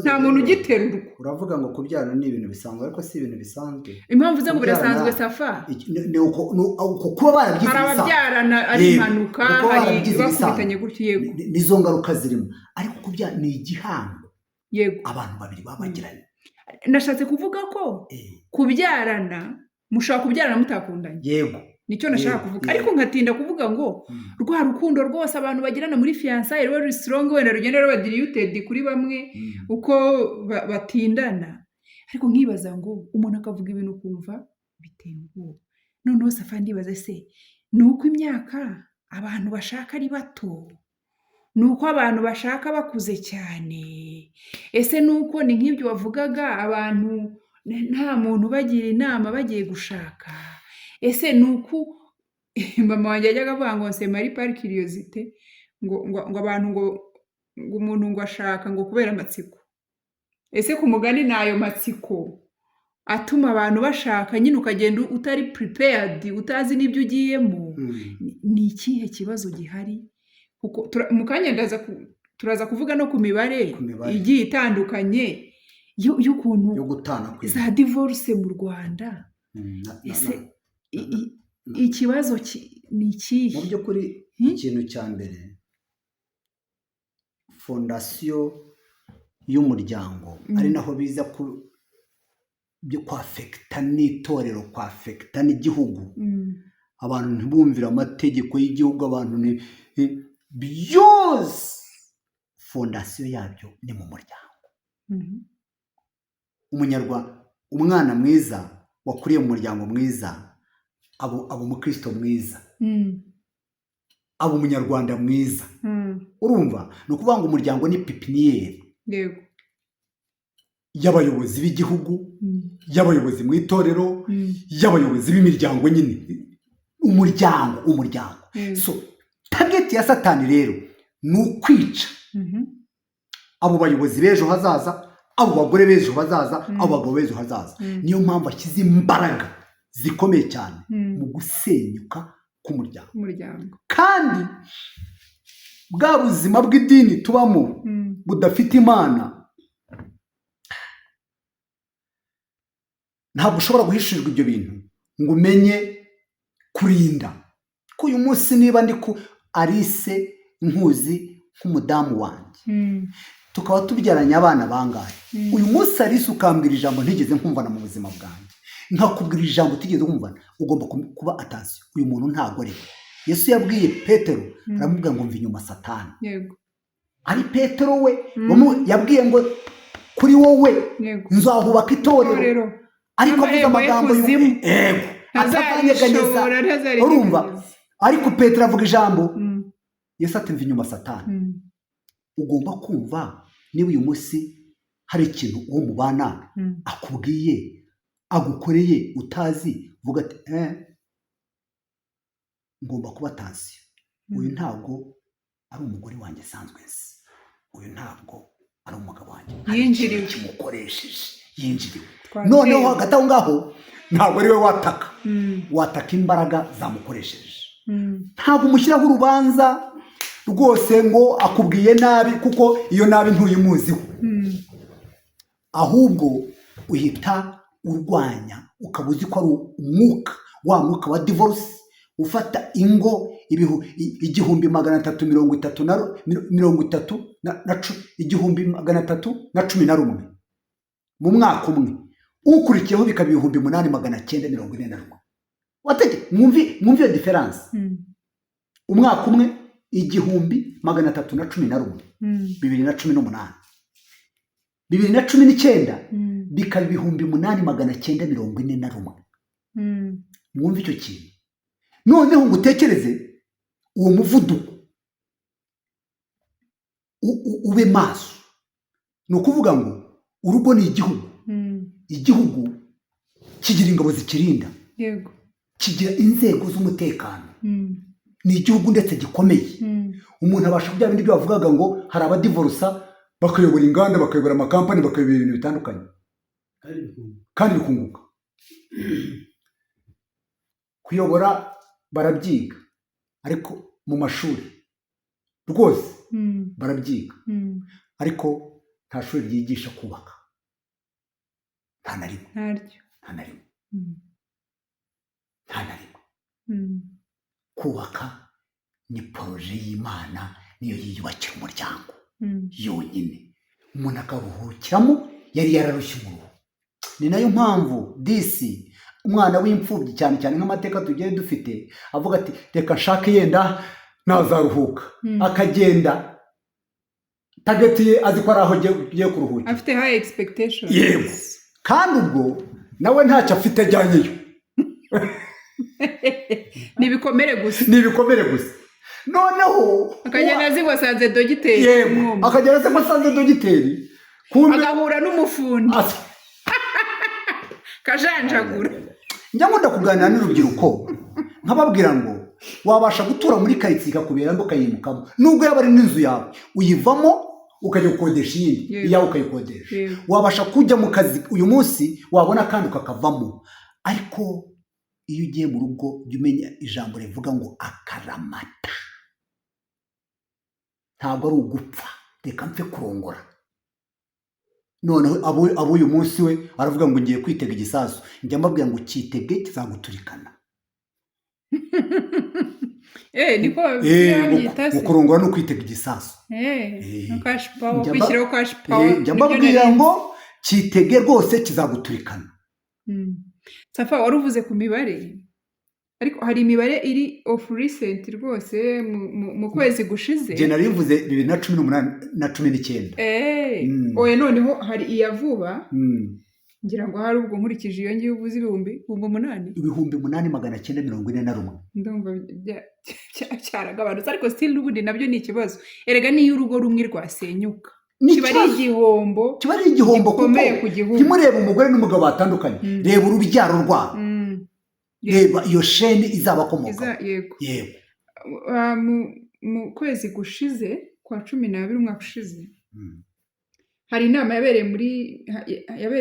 nta muntu ugiterurwa. Uravuga ngo kubyarana ni ibintu bisanzwe, ariko si ibintu bisanzwe. Impamvu ze ngo birasanzwe Safa, ni uko kuba baragize hari ababyarana ari impanuka, hari bakubitanye gutyo, yego nizo ngaruka zirimo. Ariko kubyara ni igihango, yego abantu babiri babagiranye. Nashatse kuvuga ko kubyarana mushaka kubyarana mutakundanye, yego nicyo nashaka kuvuga. Ariko nkatinda kuvuga ngo rwa rukundo rwose abantu bagirana muri fiançailles ruri strong, wenda rugenda rubadiluted kuri bamwe uko batindana. Ariko nkibaza ngo umuntu akavuga ibintu kumva biteye ubwoba. Noneho Safa ndibaza, se nuko imyaka abantu bashaka ari bato, nuko abantu bashaka bakuze cyane? Ese nuko ni nk'ibyo wavugaga, abantu nta muntu bagira inama bagiye gushaka? Ese nuko mama wanjye yajyaga avuga ngo c'est mari par curiosité, ngo abantu ngo umuntu ngo ashaka ngo kubera amatsiko. Ese ku mugani nayo matsiko atuma abantu bashaka, nyine ukagenda utari prepared, utazi n'ibyo ugiyemo. Ni ikihe kibazo gihari? Kuko mu kanya turaza kuvuga no ku mibare igiye itandukanye y'ukuntu yo gutana za divorce mu Rwanda. Ese ikibazo ni ikihe? Mu by'ukuri ikintu cya mbere, fondasiyo y'umuryango ari naho biza byo kwafekita n'itorero, kwafekita n'igihugu. Abantu ntibumvira amategeko y'igihugu, abantu byose fondasiyo yabyo ni mu muryango. Umwana mwiza wakuriye mu muryango mwiza aba umukristo mwiza, aba umunyarwanda mwiza. Urumva, ni ukuvuga ngo umuryango ni pipiniyeri y'abayobozi b'igihugu, y'abayobozi mu itorero, y'abayobozi b'imiryango. Nyine umuryango. So target ya Satani rero ni ukwica abo bayobozi b'ejo hazaza, abo bagore b'ejo hazaza, abo bagabo b'ejo hazaza. Niyo mpamvu ashyize imbaraga zikomeye cyane mu gusenyuka k'umuryango. Kandi bwa buzima bw'idini tubamo budafite Imana, ntabwo ushobora guhishirirwa ibyo bintu ngo umenye kurinda. Ko uyu munsi niba ndi ku Alice nkuzi nk'umudamu wanjye tukaba tubyaranye abana bangahe uyu munsi Alice ukambwira ijambo ntigeze nkumvana mu buzima bwanjye nkakubwira ijambo utigeze nkumvana ugomba kuba atansiyo uyu muntu ntabwo ari Yesu yabwiye Petero aramubwira ngo mva inyuma Satani ari Petero we yabwiye ngo kuri wowe nzahubaka itorero ariko avuga amagambo atazanyeganyeza urumva ariko Petero avuga ijambo Yesu ati mva inyuma Satani ugomba kumva niba uyu munsi hari ikintu uwo mubana akubwiye agukoreye utazi vuga ati ngomba kuba atansiyo uyu ntabwo ari umugore wanjye asanzwe nzi uyu ntabwo ari umugabo wanjye yinjiriwe kimukoresheje yinjiriwe noneho hagati aho ngaho ntabwo ari we wataka imbaraga zamukoresheje ntabwo umushyiraho urubanza rwose ngo akubwiye nabi kuko iyo nabi ntuyimuziho ahubwo uhita urwanya ukaba uzi ko ari umwuka wa mwuka wa divorce ufata ingo 1311 mu mwaka umwe ukurikiyeho bikaba 8941 watege mwumvi iyo difference umwaka umwe 1311 2018 2019 bikaba 8941 mwumvi icyo kintu noneho ngo utekereze uwo muvuduko ube maso ni ukuvuga ngo urugo ni igihugu kigira ingabo zikirinda kigira inzego z'umutekano ni igihugu ndetse gikomeye umuntu abasha kubyara ibindi byo bavugaga ngo hari abadivorusa bakayobora inganda bakayobora amakampani bakayobora ibintu bitandukanye kandi bikunguka kuyobora barabyiga ariko mu mashuri rwose barabyiga ariko nta shuri ryigisha kubaka nta na rimwe kubaka ni poroje y'Imana niyo yiyubakira umuryango yonyine umuntu akaruhukiramo yari yararushye umuruho ni nayo mpamvu disi umwana w'imfubyi cyane cyane nk'amateka tugiye dufite avuga ati reka nshake yenda nazaruhuka akagenda tagetiye azi ko ari aho agiye kuruhukira afite high expectations yego kandi ubwo nawe ntacyo afite ajyanyeyo nibikomere gusa noneho akagenda azi ngo asanze dogiteri yego akagenda azi ngo asanze dogiteri agahura n'umufundi kajanjagura njya nkunda kuganira n'urubyiruko nkababwira ngo wabasha gutura muri karitsiye ikakubera ngo ukayimukamo nubwo yaba ari n'inzu yawe uyivamo ukajya gukodesha iyindi iyawe ukayikodesha wabasha kujya mu kazi uyu munsi wabona kandi ukakavamo ariko iyo ugiye mu rugo jya umenya ijambo rivuga ngo akaramata ntabwo ari ugupfa reka mpfe kurongora noneho abo uyu munsi we aravuga ngo ngiye kwitega igisasu njya mbabwira ngo cyitege kizaguturikana niko kurongora no kwitega igisasu kwishyiraho cash power njya mbabwira ngo cyitege rwose kizaguturikana Safa wari uvuze ku mibare ariko hari imibare iri of recent rwose mu kwezi gushize je nari bivuze 2018 na 19 oya noneho hari iyavuba ngira ngo hari ubwo nkurikije iyo ngiye uvuze 8,941 ndumva cyaragabanutse ariko still n'ubundi nabyo ni ikibazo erega niyo urugo rumwe rwasenyuka kiba ari igihombo gikomeye ku gihugu ntimurebe umugore n'umugabo batandukanye reba urubyaro rwabo reba iyo sheni izabakomoka yego mu kwezi gushize kwa 12 umwaka ushize hari inama yabereye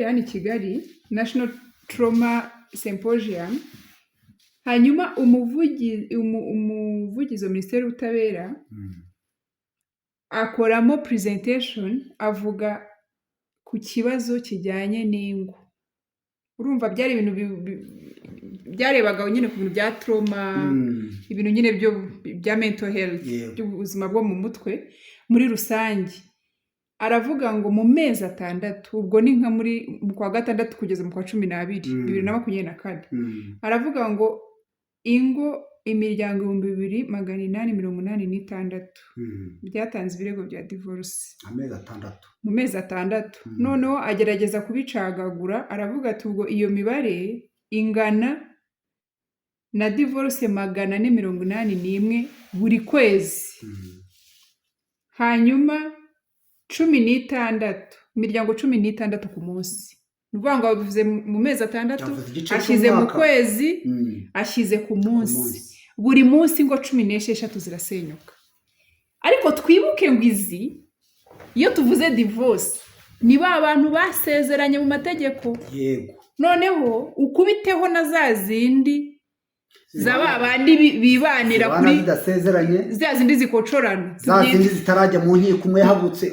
hano i Kigali National Trauma Symposium hanyuma umuvugizi wa Minisiteri y'Ubutabera akoramo presentation avuga ku kibazo kijyanye n'ingo urumva byari ibintu byarebaga nyine ku bintu bya trauma ibintu nyine bya mental health by'ubuzima bwo mu mutwe muri rusange aravuga ngo mu mezi 6 ubwo ni nka muri mu kwa 6 kugeza mu kwa 12 2024 aravuga ngo ingo imiryango 2886 byatanze ibirego bya divorce mu mezi 6 noneho agerageza kubicagagura aravuga ati ubwo iyo mibare ingana na divorce 481 buri kwezi hanyuma 16 imiryango 16 ku munsi nuvuga ngo bivuze mu mezi 6 ashyize mu kwezi ashyize ku munsi buri munsi ngo 16 zirasenyuka ariko twibuke ngo izi iyo tuvuze divorce ni ba bantu basezeranye mu mategeko yego noneho ukubiteho na za zindi zaba bandi bibanira kuri zidasezeranye za zindi zikocorana za zindi zitarajya mu nkiko umwe yahagutse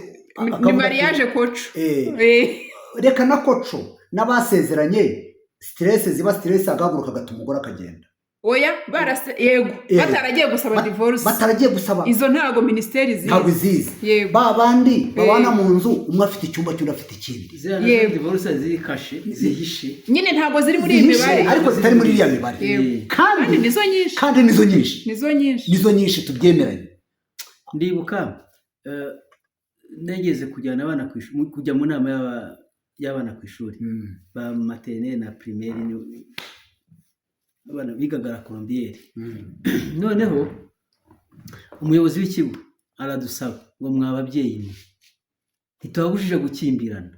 ni mariage koco reka na koco n'abasezeranye stress ziba stress agahaguruka gatuma umugore akagenda oya yego bataragiye gusaba divorce bataragiye gusaba izo ntago ministeri zizi ntago zizi ba bandi babana mu nzu umwe afite icyumba cy'undi afite ikindi yego divorce ziri kashe zihishe nyine ntago ziri muri iyi mibare ariko zitari muri iriya mibare kandi nizo nyinshi tubyemeranye ndibuka negeze kujyana abana kujya mu nama y'abana ku ishuri ba maternelle na primaire abana bigaga la colombiere noneho umuyobozi w'ikigo aradusaba ngo mwababyeyi ntitubabujije gukimbirana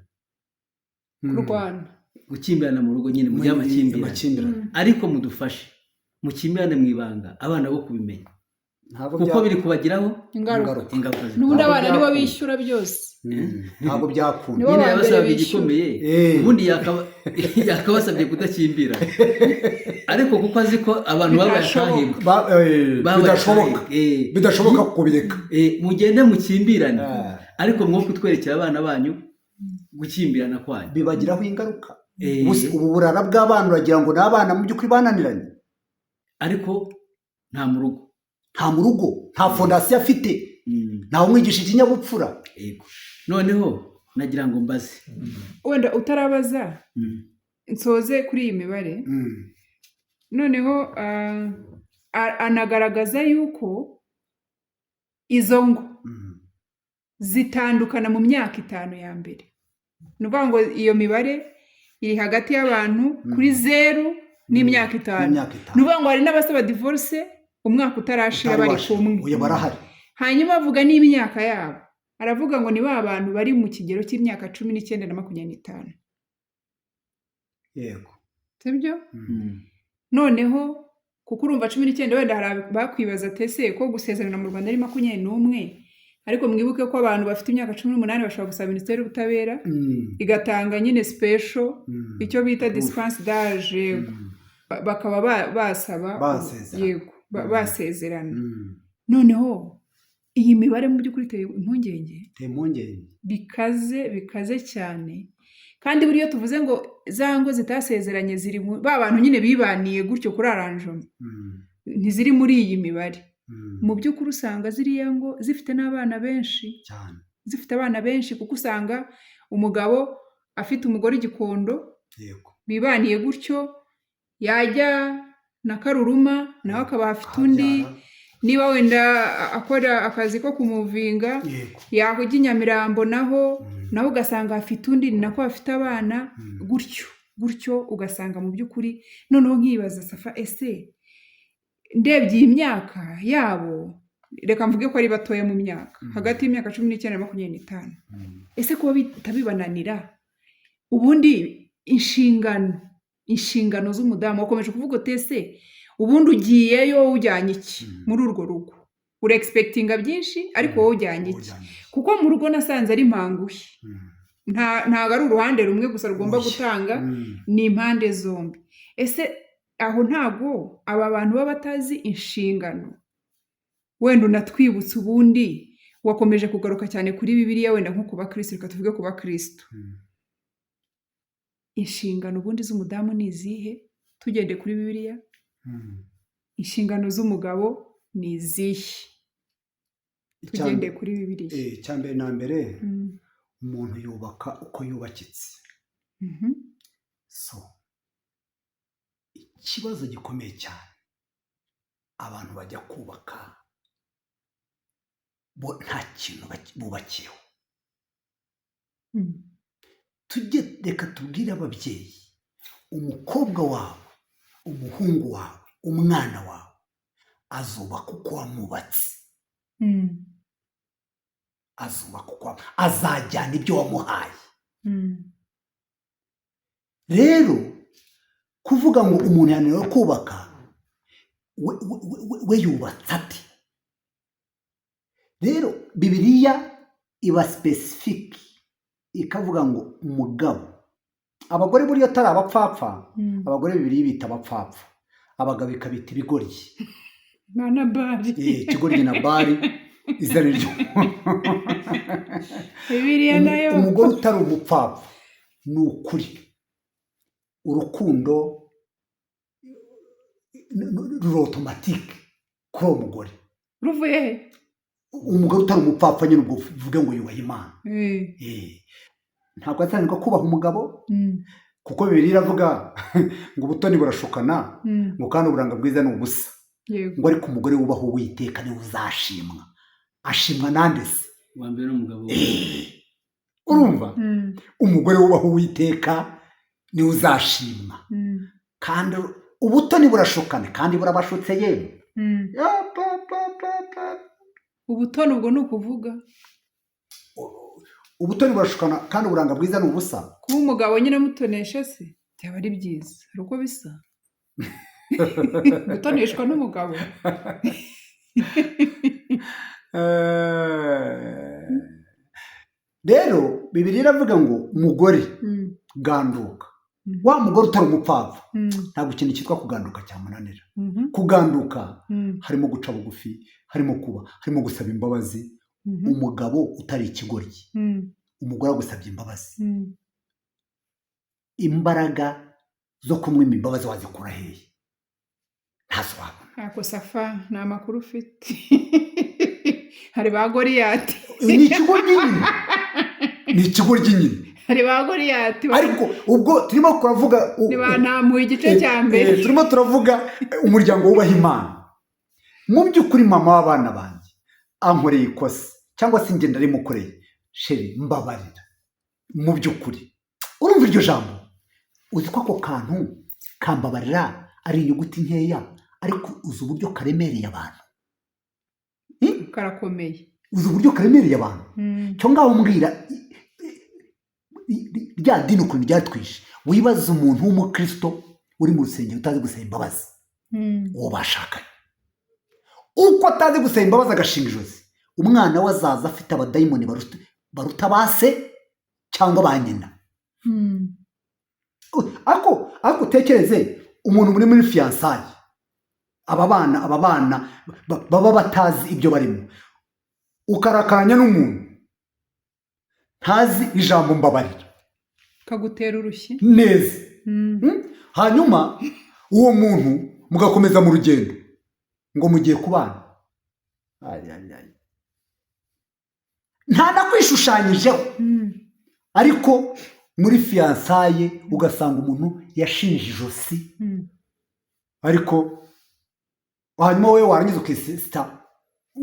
gukimbirana mu rugo nyine mu by'amakimbirane ariko mudufashe mukimbirane mu ibanga abana bo kubimenya kuko biri kubagiraho ingaruka n'ubundi abana nibo bishyura byose ntabwo byakunda nyine yabasabye igikomeye ubundi yakabasabye kudakimbira ariko kuko azi ko abantu bidashoboka kubireka mugende mukimbirane ariko mwo kutwerekera abana banyu gukimbirana kwanyu bibagiraho ingaruka ubu burara bw'abana uragira ngo ni abana mu by'ukuri bananiranye ariko nta mu rugo nta fondasiyo afite ntawe umwigisha ikinyabupfura noneho nagira ngo mbaze wenda utarabaza nsoze kuri iyi mibare noneho anagaragaza yuko izo ngo zitandukana mu myaka 5 ya mbere ni ukuvuga ngo iyo mibare iri hagati y'abantu kuri 0 n'imyaka 5 ni ukuvuga ngo hari n'abasaba divorce umwaka utarashira bari kumwe hanyuma avuga n'imyaka yabo aravuga ngo ni ba bantu bari mu kigero cy'imyaka 19 na 25 yego sibyo noneho kuko urumva 19 wenda hari bakwibaza tese ko gusezerana mu Rwanda ari 21 ariko mwibuke ko abantu bafite imyaka 18 bashobora gusaba Minisiteri y'Ubutabera igatanga nyine special icyo bita dispense d'âge bakaba basaba yego basezerana noneho iyi mibare mu by'ukuri iteye impungenge bikaze cyane kandi buriyo tuvuze ngo za ngo zitasezeranye ziri ba bantu nyine bibaniye gutyo kuri arrangement ntiziri muri iyi mibare mu by'ukuri usanga ziriya ngo zifite n'abana benshi cyane zifite abana benshi kuko usanga umugabo afite umugore igikondo bibaniye gutyo yajya na Karuruma nawe akaba afite undi niba wenda akora akazi ko kumuvinga yahujya Nyamirambo naho ugasanga afite undi nako afite abana gutyo ugasanga mu by'ukuri noneho nkibaza Safa ese ndebye iyi myaka yabo reka mvuge ko ari batoya mu myaka hagati y'imyaka 19 na 25 ese kuba bitabibananira ubundi inshingano z'umudamu wakomeje kuvuga utese ubundi ugiyeyo ujyanye iki muri urwo rugo uri expectinga byinshi ariko wowe ujyanye iki kuko mu rugo nasanze ari mpanguhe ntago ari uruhande rumwe gusa rugomba gutanga ni impande zombi ese aho ntago aba bantu baba batazi inshingano wenda unatwibutse ubundi wakomeje kugaruka cyane kuri Bibiliya wenda nko kuba Kristo reka tuvuge kuba Kristo inshingano ubundi z'umudamu ni izihe tugende kuri Bibiliya inshingano z'umugabo ni izihe tugendeye kuri Bibiliya. icya mbere na mbere umuntu yubaka uko yubakitse. So ikibazo gikomeye cyane, abantu bajya kubaka bo nta kintu bubakiyeho. Reka tubwire ababyeyi, umukobwa wawe, umuhungu wawe, umwana wawe azubaka uko wamwubatse, azubaka uko azajyana ibyo wamuhaye. Rero kuvuga ngo umuntu yananiwe kubaka, we yubatse ate? Rero Bibiliya iba specific ikavuga ngo umugabo, abagore buriya atari abapfapfa, abagore Bibiliya bita abapfapfa, abagabo ikabita ibigoryi. Na bari ikigoryi na bari izina ryo. Bibiliya nayo umugore utari umupfapfa ni ukuri, urukundo ruri automatique kuri uwo mugore. ruvuye he? Umugore utari umupfapfa nyine ubwo uvuge ngo yubaha Imana. Ntabwo atanirwa kubaha umugabo, kuko Bibiliya iravuga ngo ubutoni burashukana, ngo kandi uburanga bwiza ni ubusa. Ngo ariko umugore wubaha Uwiteka niwe uzashimwa. Ashimwa nande se? Wa mbere n'umugabo. Urumva? Umugore wubaha Uwiteka niwe uzashimwa. Kandi ubutoni burashukana kandi burabashutse yewe. Ubutoni ubwo ni ukuvuga ubutoni burashukana kandi uburanga bwiza ni ubusa. Kuba umugabo nyine mutonesha se byaba ari byiza, hari uko bisa. Gutoneshwa n'umugabo. Rero Bibiliya iravuga ngo umugore ganduka. Wa mugore utari umupfapfa ntabwo ikintu cyitwa kuganduka cyamunanira. Kuganduka harimo guca bugufi, harimo kuba, harimo gusaba imbabazi. Umugabo utari ikigoryi, umugore agusabye imbabazi, imbaraga zo kumwima imbabazi wazikura hehe? Ntazo wabona. Ako Safa nta makuru ufite. Hari ba Goliyati. Ni ikigoryi nyine, ni ikigoryi nyine. Hari ba Goliyati. Ariko ubwo turimo turavuga ntamuye igice cya mbere. Turimo turavuga umuryango wubaha Imana. Mu by'ukuri mama w'abana banjye ankoreye ikosa cyangwa se njye ndarimukoreye, sheri mbabarira. Mu by'ukuri urumva iryo jambo, uzi ko ako kantu kambabarira ari inyuguti nkeya, ariko uzi uburyo karemereye abantu. Karakomeye. Uzi uburyo karemereye abantu. Cyo ngaho mbwira rya dini ukuntu ryatwishe. Wibaza umuntu w'umukristo uri mu rusengero utazi gusaba imbabazi, uwo bashakanye. Uko atazi gusaba imbabazi agashinga ijosi, umwana we azaza afite abadayimoni baruta base cyangwa ba nyina. Ariko utekereze umuntu muri muri fiyansaye, aba bana baba batazi ibyo barimo, ukarakanya n'umuntu ntazi ijambo mbabarira, kagutera urushyi neza. Hanyuma uwo muntu mugakomeza mu rugendo ngo mugiye kubana, nta nakwishushanyijeho. Ariko muri fiyansaye ugasanga umuntu yashinje ijosi, ariko hanyuma wowe warangiza ukisita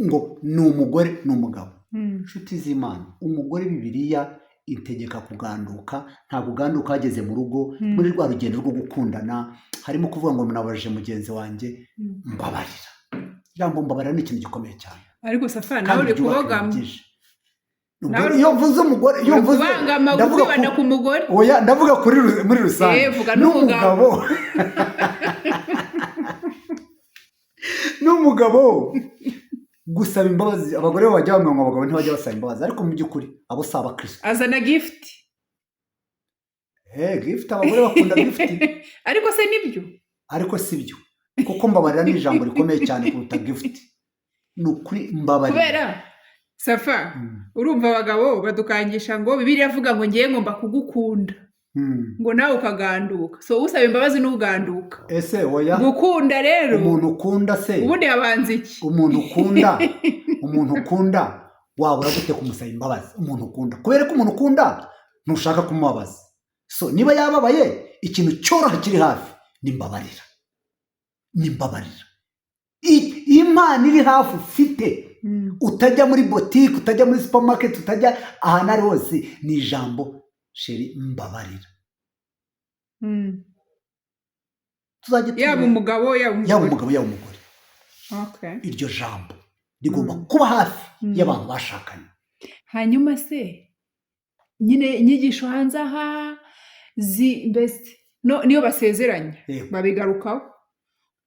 ngo ni umugore ni umugabo. Inshuti z'Imana, umugore Bibiliya itegeka kuganduka. Nta kuganduka hageze mu rugo, muri rwa rugendo rwo gukundana harimo kuvuga ngo nabaje mugenzi wanjye mbabarira. Ijambo mbabarira ni ikintu gikomeye cyane. Ariko Safa nawe uri kubogama. Iyo mvuze umugore, iyo mvuze ndavuga ku mugore. Oya, ndavuga muri rusange. N'umugabo. N'umugabo gusaba imbabazi. Abagore bajya bamwe ngo abagabo ntibajya basaba imbabazi, ariko mu by'ukuri abo si abakristo. Azana gift. Gift, abagore bakunda gift. Ariko se nibyo? Ariko si byo, kuko mbabarira ni ijambo rikomeye cyane kuruta gift. Ni ukuri mbabarira. Kubera Safa, urumva abagabo badukangisha ngo Bibiliya avuga ngo ngiye ngomba kugukunda, ngo nawe ukaganduka. So usaba imbabazi n'uganduka. Ese oya, gukunda rero umuntu ukunda se ubundi yabanza iki? Umuntu ukunda umuntu ukunda wabura gute kumusaba imbabazi? Umuntu ukunda, kubera ko umuntu ukunda ntushaka kumubabaza. So niba yababaye, ikintu cyoroha kiri hafi ni mbabarira. Imana iri hafi ufite, utajya muri botike, utajya muri supermarket, utajya ahantu ari hose, ni ijambo sheri mbabarira. Yaba umugabo yaba umugore. Iryo jambo rigomba kuba hafi y'abantu bashakanye. Hanyuma se nyine inyigisho hanze aha mbese niyo basezeranye babigarukaho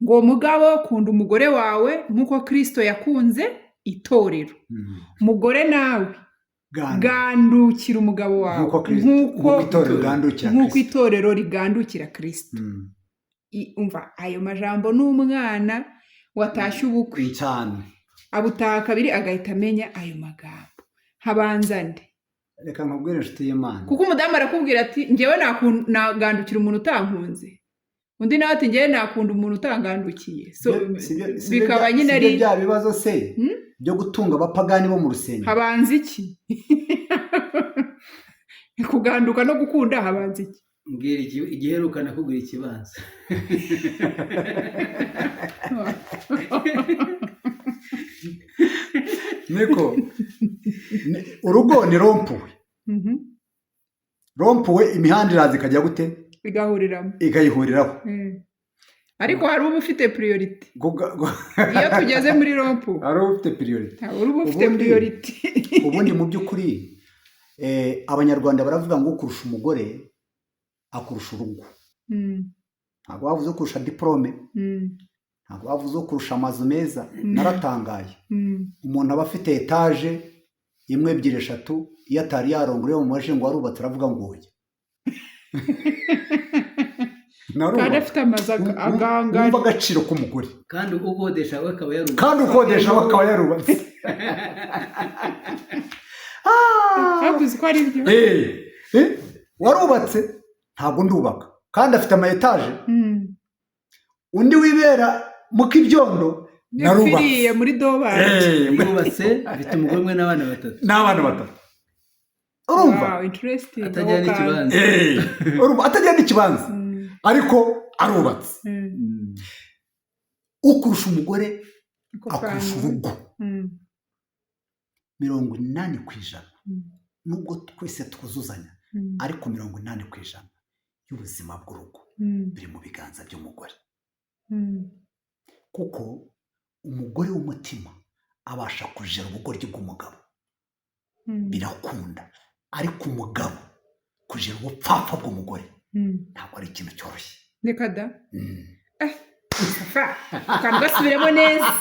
ngo mugabo kunda umugore wawe nk'uko Kristo yakunze itorero. Umugore nawe gandukira umugabo wawe nk'uko itorero rigandukira Kristo. Umva ayo majambo n'umwana watashye ubukwe cyane abutaha kabiri agahita amenya ayo magambo. Habanza nde? Reka nkubwire inshuti y'Imana, kuko umudamu arakubwira ati njyewe nagandukira umuntu utankunze, undi nawe ati njyewe nakunda umuntu utangandukiye. So bikaba nyine ari bya bibazo se byo gutunga abapagani bo mu rusengero. Habanza iki? Kuganduka no gukunda habanza iki? Mbwira igiheruka nakubwira ikibanza. Niko urugo ni rompuwe. Rompuwe imihanda iraza ikajya gute? Igahuriraho. Ariko hari uba ufite priority. Iyo tugeze muri rompuwe hari uba ufite priority. Ubundi mu by'ukuri abanyarwanda baravuga ngo kurusha umugore akurusha urugo. Ntabwo bavuze kurusha diplome, ntabwo bavuze kurusha amazu meza. Naratangaye, umuntu aba afite etaje 1, 2, 3, iyo atari yarongora mu maje ngo arubatse aravuga ngo oya. Kandi afite amazu aganga. Umva agaciro k'umugore. Kandi ukodesha we akaba yarubatse. Habuze ko ari byo. Warubatse ntabwo ndubaka, kandi afite ama etaje. Undi wibera mu kibyondo narubatse muri Dobari. Yubatse afite umugore umwe n'abana batatu. Urumva? Interesting. Atagira n'ikibanza. Urumva atagira n'ikibanza. Ariko arubatse. Ukurusha umugore akurusha urugo. 80%. Nubwo twese twuzuzanya, ariko 80% y'ubuzima bw'urugo biri mu biganza by'umugore. Kuko umugore w'umutima abasha kujera ubugoryi bw'umugabo, birakunda. Ariko umugabo kujera ubupfapfa bw'umugore ntabwo ari ikintu cyoroshye. Reka da. Kandi gasubiremo neza.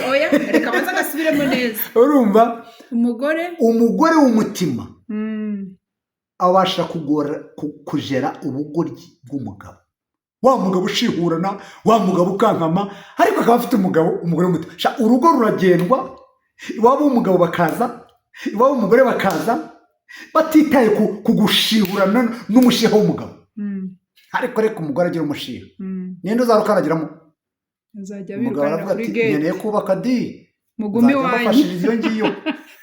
Oya, reka baza gasubiremo neza. Urumva? Umugore w'umutima abasha kujera ubugoryi bw'umugabo. Wa mugabo ushihurana, wa mugabo ukankama, ariko akaba afite umugore w'umutima. Urugo ruragendwa, iwabo w'umugabo bakaza, iwabo w'umugore bakaza, batitaye kugushihurana n'umushiha w'umugabo. Ariko reka umugore agira umushiha, ninde uzarukaragiramo? Azajya birukana kuri gate. Nkeneye kubaka di mugume wanyu iyo ngiyo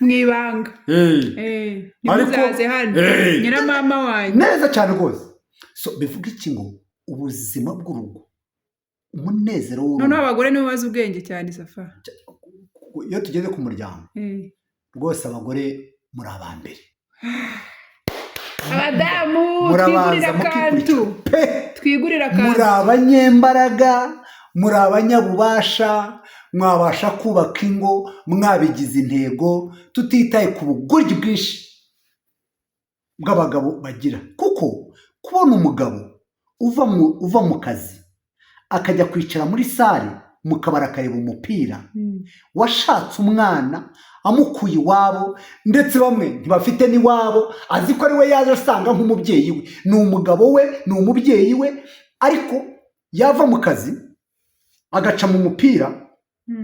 mwibanga. Nimuzaze hano nyiramama wanyu neza cyane rwose. So bivuga iki ngo ubuzima bw'urugo, umunezero w'urugo. None abagore nibo bazi ubwenge cyane Safa. Iyo tugeze ku muryango rwose abagore muri abambere. Abadamu twigurira akantu. Muri abanyembaraga, muri abanyabubasha, mwabasha kubaka ingo, mwabigize intego, tutitaye ku bugoryi bwinshi bw'abagabo bagira. Kuko kubona umugabo uva mu kazi akajya kwicara muri sale mu kabari akareba umupira, washatse umwana amukuye iwabo, ndetse bamwe ntibafite n'iwabo, azi ko ari we yaje asanga nk'umubyeyi we. Ni umugabo we, ni umubyeyi we, ariko yava mu kazi agaca mu mupira,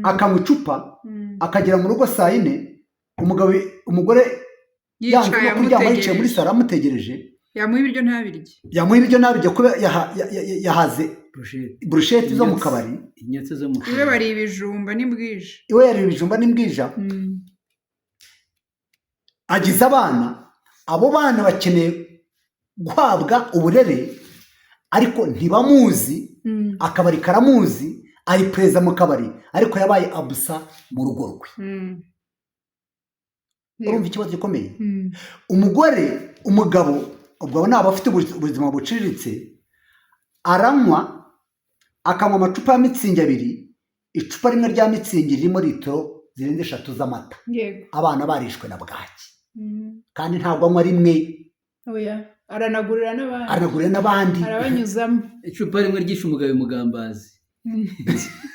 akanywa icupa, akagera mu rugo saa 4, umugore yanze kuryama yicaye muri sale amutegereje. Yamuha ibiryo ntabirye kubera yahaze burusheti zo mu kabari, inyatsi zo mu iwe kabari, bari ibijumba n'imbwija. iwe yari ibijumba n'imbwija. Agize abana, abo bana bakeneye guhabwa uburere ariko ntibamuzi, akabari karamuzi, ari perezida mu kabari ariko yabaye abusa mu rugo rwe. Urumva ikibazo gikomeye. Umugabo ubwo naba afite ubuzima buciriritse, aranywa akanywa amacupa ya mitsingi 2, icupa rimwe rya mitsingi ririmo litiro zirenze 3 z'amata. Abana barishwe na bwaki, kandi ntabwo anywa rimwe, aranagurira n'abandi, arabanyuzamo. Icupa rimwe ryishe umugabo umugambazi.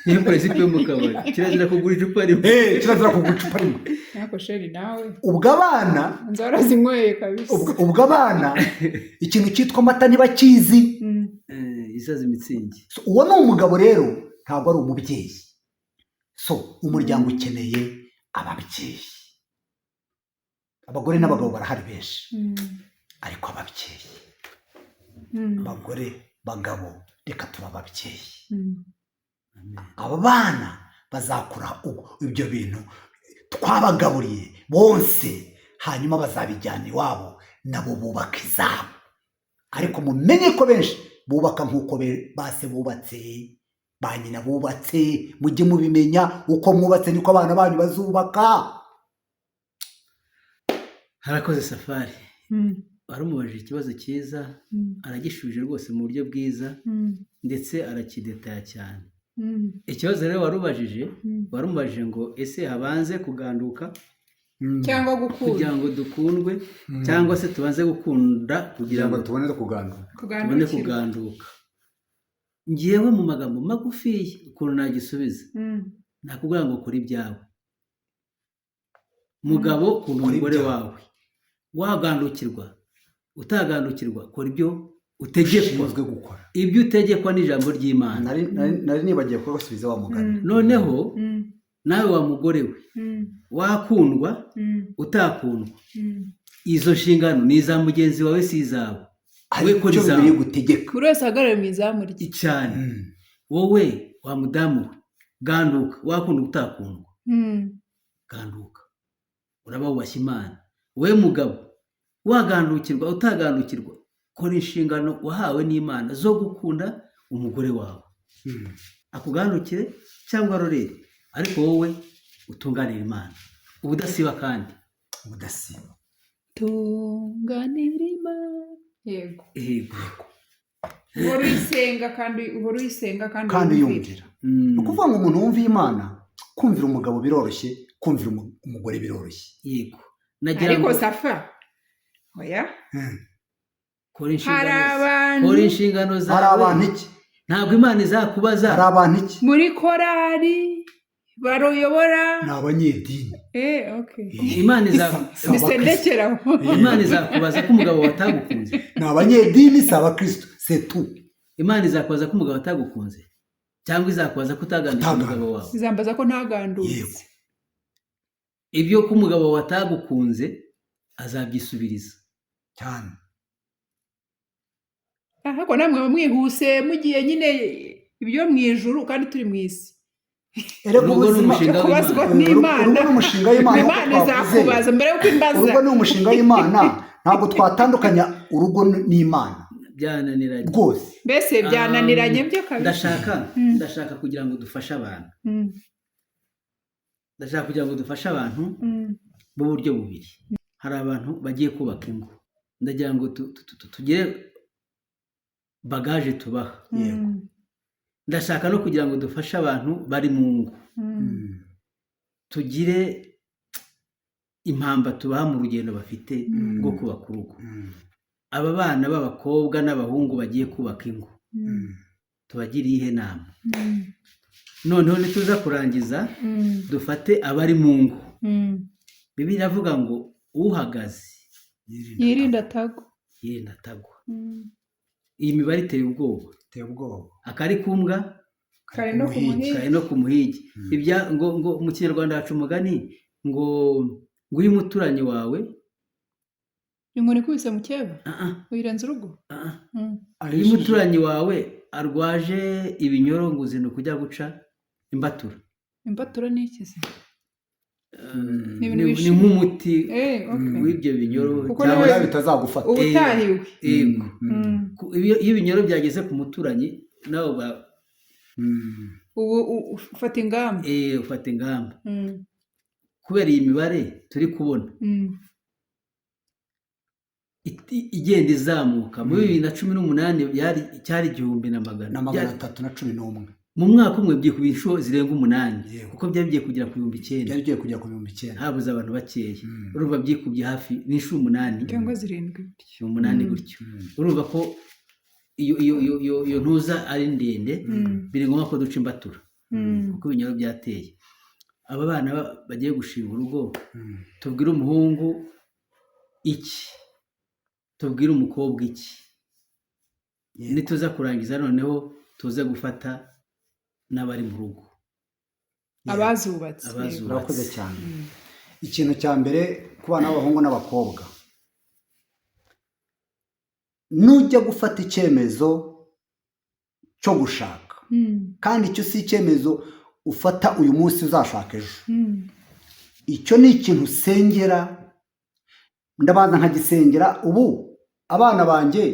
Niyo perezida yo mu kabari, kirazira kugura icupa rimwe. Kirazira kugura icupa rimwe. Nako sheri nawe. Ubwo abana nzara zinyweye kabisa. Ubwo abana ikintu cyitwa amata ntibakizi. Isaza imitsingi. Uwo ni umugabo rero, ntabwo ari umubyeyi. Umuryango ukeneye ababyeyi. Abagore n'abagabo barahari benshi, ariko ababyeyi, abagore bagabo, reka tuba ababyeyi. Aba bana bazakura ibyo bintu twabagaburiye bose, hanyuma bazabijyana iwabo nabo bubaka izabo. Ariko mumenye ko benshi bubaka nk'uko base bubatse, ba nyina bubatse. Mujye mubimenya, uko mwubatse niko abana banyu bazubaka. Harakoze Safari, warumubajije ikibazo cyiza, aragishubije rwose mu buryo bwiza, ndetse arakidetaya cyane. Ikibazo rero warumubajije ngo ese habanze kuganduka cyangwa gukunda, kugira ngo dukundwe, cyangwa se tubanze gukunda kugira ngo tubone kuganduka. Ngiyewe mu magambo magufi ukuntu nagisubiza, nakubwira ngo kuri ibyawe. Mugabo kunda umugore wawe, wagandukirwa utagandukirwa, kora ibyo utegekwa gukora, ibyo utegekwa n'ijambo ry'Imana. Nari nibagiye ko basubiza wa mugani. Noneho nawe wa mugore we, wakundwa utakundwa, izo nshingano ni iza mugenzi wawe, si izawe. We kora izawe, buri wese ahagarare mu izamu rye cyane. Wowe wa mudamu we, ganduka, wakundwa utakundwa, ganduka, uraba wubashye Imana. We mugabo, wagandukirwa utagandukirwa, kora inshingano wahawe n'Imana zo gukunda umugore wawe, akugandukire cyangwa arorere, ariko wowe utunganira Imana ubudasiba, kandi ubudasiba. Tunganira Imana. Yego. Uhora uyisenga kandi yumvira. Ni ukuvuga ngo umuntu wumva Imana, kumvira umugabo biroroshye, kumvira umugore biroroshye. Yego. Ariko Safa, oya, kora inshingano zawe. Hari abantu iki? Ntabwo Imana izakubaza. Hari abantu iki? Muri korari baruyobora ni abanyedini. Okay. Imana izakubaza ko umugabo watagukunze. Ni abanyedini, si abakristo, c'est tout. Imana izakubaza ko umugabo watagukunze, cyangwa izakubaza ko utagandukira umugabo wawe. Izambaza ko ntagandutse. Ibyo ko umugabo watagukunze azabyisubiriza cyane. Ahako namwe mwihuse mugiye nyine ibyo mu ijuru kandi turi mu isi. Urugo ni umushinga w'Imana. Imana izakubaza mbere yuko imbaza. Urugo ni umushinga w'Imana, ntabwo twatandukanya urugo n'Imana. Byananiranye rwose. Mbese byananiranye byo kabisa. Ndashaka kugira ngo dufashe abantu. Ndashaka kugira ngo dufashe abantu mu buryo bubiri. Hari abantu bagiye kubaka ingo, ndagira ngo tugire bagaje tubaha. Ndashaka no kugira ngo dufashe abantu bari mu ngo, tugire impamba tubaha mu rugendo bafite rwo kubaka urugo. Aba bana b'abakobwa n'abahungu bagiye kubaka ingo, tubagiriye ihe nama. Noneho nituza kurangiza dufate abari mu ngo. Bibiliya iravuga ngo uhagaze yirinda atagwa. Iyi mibare iteye ubwoba. Akari kumbwa kari no ku muhigi. Ngo mu Kinyarwanda haca umugani ngo uyu muturanyi wawe inkoni ikubise mu cyeba uyirenza urugo. Uyu muturanyi wawe arwaje ibinyoro ngo uzinduka ujya guca imbatura. Imbatura ni iki se? Ni nk'umuti w'ibyo binyoro cyangwa bitazagufata ubutahiwe. Yego. Iyo ibinyoro byageze ku muturanyi nawe ubu ufata ingamba. Ufata ingamba kubera iyi mibare turi kubona igenda izamuka. Muri 2018 cyari 1311. Mu mwaka umwe byikubiye inshuro zirenga 8 kuko byari bigiye kugera ku 9,000. Byari bigiye kujya ku 9,000 habuze abantu bakeya. Urumva byikubye hafi n'inshuro 8 cyangwa 7 8 gutyo. Urumva ko iyo ntuza ari ndende, biri ngombwa ko duca imbatura kuko ibinyoro byateye. Aba bana bagiye gushinga urugo, tubwire umuhungu iki, tubwire umukobwa iki, nituza kurangiza noneho tuze gufata n'abari mu rugo, abazubatse. Urakoze cyane. Ikintu cya mbere ku bana b'abahungu n'abakobwa, nujya gufata icyemezo cyo gushaka, kandi icyo si icyemezo ufata uyu munsi uzashaka ejo, icyo ni ikintu usengera. Ndabanza nkagisengera. Ubu abana banjye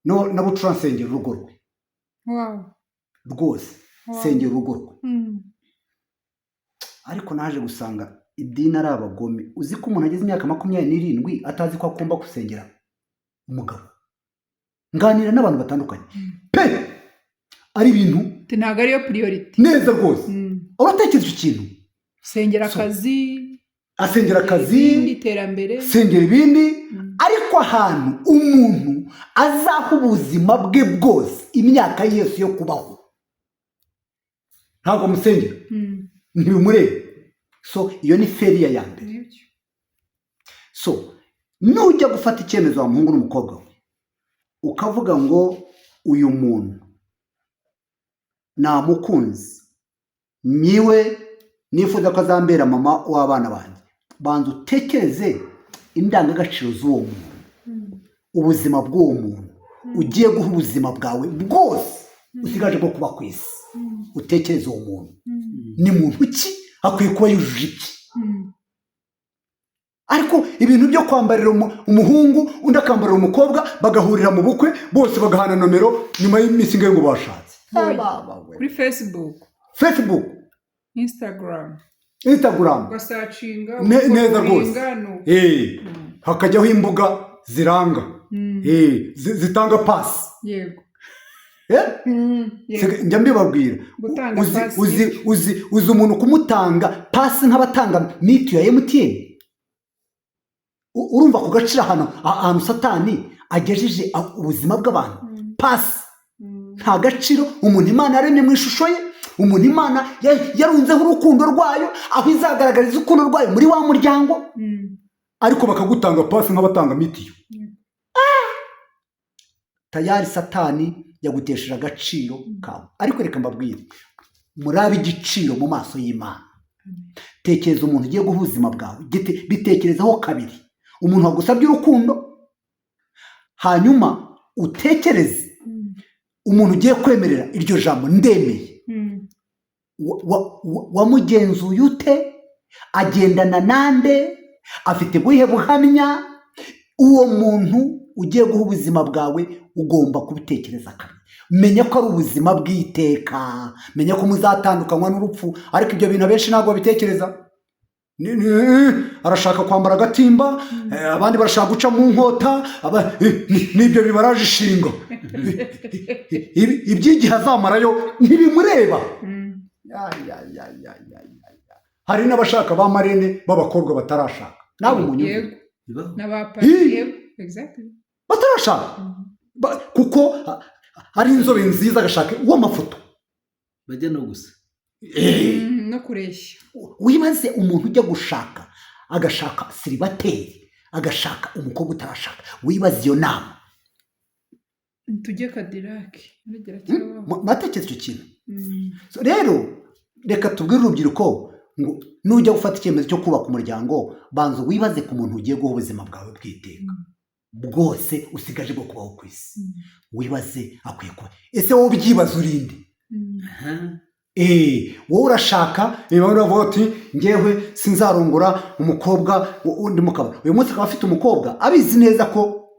nabo turansengera urugo rwe rwose, sengera urugo rwe. Ariko naje gusanga idini ari abagome. Uzi ko umuntu ageze imyaka 27 atazi ko agomba gusengera umugabo. Nganira n'abantu batandukanye pe, ari ibintu ntabwo ariyo priority neza rwose. Uratekereza ikintu, sengera akazi, asengera akazi, iterambere, sengera ibindi. Ariko ahantu umuntu azaha ubuzima bwe bwose, imyaka yose yo kubaho, ntabwo musengera, ntibimurebe. So iyo ni feriya ya mbere. So nujya gufata icyemezo wa muhungu n'umukobwa we, ukavuga ngo uyu muntu namukunzi, niwe nifuza ko azambera mama w'abana banjye, banza utekereze indangagaciro z'uwo muntu, ubuzima bw'uwo muntu ugiye guha ubuzima bwawe bwose usigaje bwo kuba ku isi. Utekereze uwo muntu ni muntu ki, akwiye kuba yujuje iki. Ariko ibintu byo kwambarira umuhungu undi akambarira umukobwa, bagahurira mu bukwe bose bagahana nomero nyuma y'iminsi ngo bashatse. Kuri Facebook, Instagram gasacinga neza rwose. Hakajyaho imbuga ziranga, zitanga pasi. Yego. Njya mbibabwira, uzi umuntu kumutanga pasi nk'abatanga mitiyu ya MTN. Urumva ku gaciro ahantu satani agejeje ubuzima bw'abantu. Pasi nta gaciro. Umuntu Imana yaremye mu ishusho ye, umuntu Imana yarunzeho urukundo rwayo, aho izagaragariza urukundo rwayo muri wa muryango, ariko bakagutanga pasi nk'abatanga mitiyu. Tayari satani yagutesheje agaciro kawe. Ariko reka mbabwire, murabe igiciro mu maso y'Imana. Tekereza umuntu ugiye guha ubuzima bwawe, bitekerezaho kabiri. Umuntu wagusabye urukundo, hanyuma utekereze umuntu ugiye kwemerera iryo jambo ndemeye. Wamugenzuye ute? Agendana nande? Afite buhe buhamya? Uwo muntu ugiye guha ubuzima bwawe ugomba kubitekereza kabiri. Menya ko ari ubuzima bw'iteka, menya ko muzatandukanywa n'urupfu. Ariko ibyo bintu abenshi ntabwo babitekereza. Arashaka kwambara agatimba, abandi barashaka guca mu nkota, n'ibyo bibaraje ishinga. Iby'igihe azamarayo ntibimureba. Hari n'abashaka ba marene b'abakobwa batarashaka. Nawe umunyuze batarashaka, kuko ari inzobe nziza agashaka uw'amafoto bajya no gusa no kureshya. Wibaze umuntu ujya gushaka, agashaka siribateri, agashaka umukobwa utarashaka. Wibaze iyo nama. Tujye Kadiraki matekereza icyo kintu. Rero reka tubwire urubyiruko ngo nujya gufata icyemezo cyo kubaka umuryango, banza wibaze ku muntu ugiye guha ubuzima bwawe bw'iteka. bwose usigaje bwo kubaho ku isi. Wibaze akwiye kuba ese wowe ubyibaza urinde? Wowe urashaka niba uravuga ati ngewe sinzarongora umukobwa undi mukaba, uyu munsi akaba afite umukobwa abizi neza ko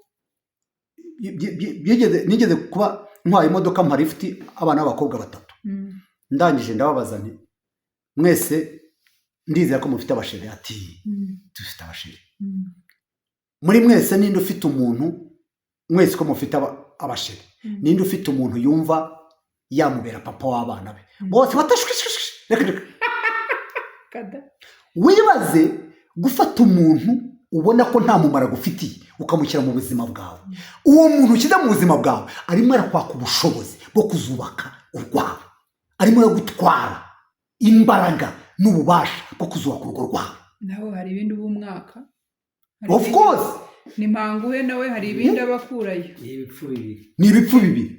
nigeze kuba ntwaye imodoka mpari ifite abana b'abakobwa 3, ndangije ndababaza nti mwese ndizera ko mufite abasheri? Ati dufite abasheri. Muri mwese ninde ufite umuntu, mwese ko mufite abasheri, ninde ufite umuntu yumva yamubera papa w'abana be? Bose batashwishwishwe. Wibaze gufata umuntu ubona ko nta mumaro agufitiye ukamushyira mu buzima bwawe. Uwo muntu ushyize mu buzima bwawe arimo arakwaka ubushobozi bwo kuzubaka urwawe, arimo aragutwara imbaraga n'ububasha bwo kuzubaka urugo rwawe. Nawe hari ibindi uba umwaka, of course ni mpanguhe nawe hari ibindi abakurayo. Ni ibipfu bibiri.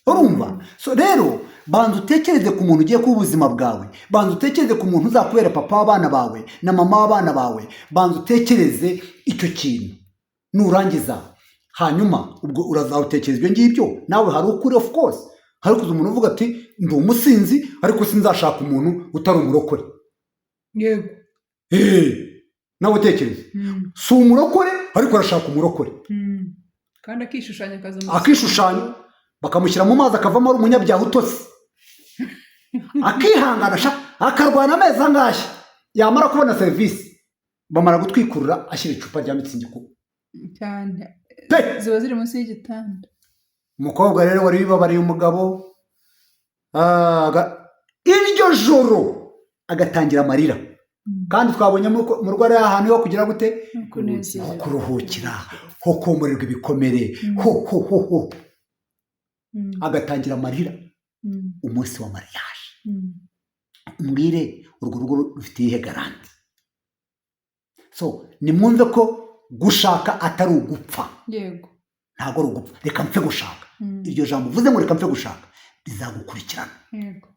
Urumva? So rero banza utekereze ku muntu ugiye kuba ubuzima bwawe, banza utekereze ku muntu uzakubera papa w'abana bawe na mama w'abana bawe, banza utekereze icyo kintu. Nurangiza hanyuma ubwo urazawutekereza ibyo ngibyo. Nawe hari ukuri of course, hari kuza umuntu uvuga ati ndi umusinzi ariko sinzashaka umuntu utari umurokore. Yego. Nawe utekereze si umurokore ariko arashaka umurokore, kandi akishushanya akishushanya bakamushyira mu mazi akavamo ari umunyabyaha utose, akihangana akarwana amezi angashya, yamara kubona serivisi bamara gutwikurura ashyira icupa rya mitsingi cyane ziba ziri munsi y'igitanda. Umukobwa rero wari wibabariye umugabo iryo joro agatangira amarira, kandi twabonye mu rwari ahantu ho kugira gute kuruhukira, ho komorerwa ibikomere, ho agatangira amarira. Umunsi wa mariage umbwire urwo rugo rufite iyihe garanti? So nimwumve ko gushaka atari ugupfa. Yego, ntabwo ari ugupfa reka mpfe gushaka. Iryo jambo uvuze ngo reka mpfe gushaka rizagukurikirana. Yego,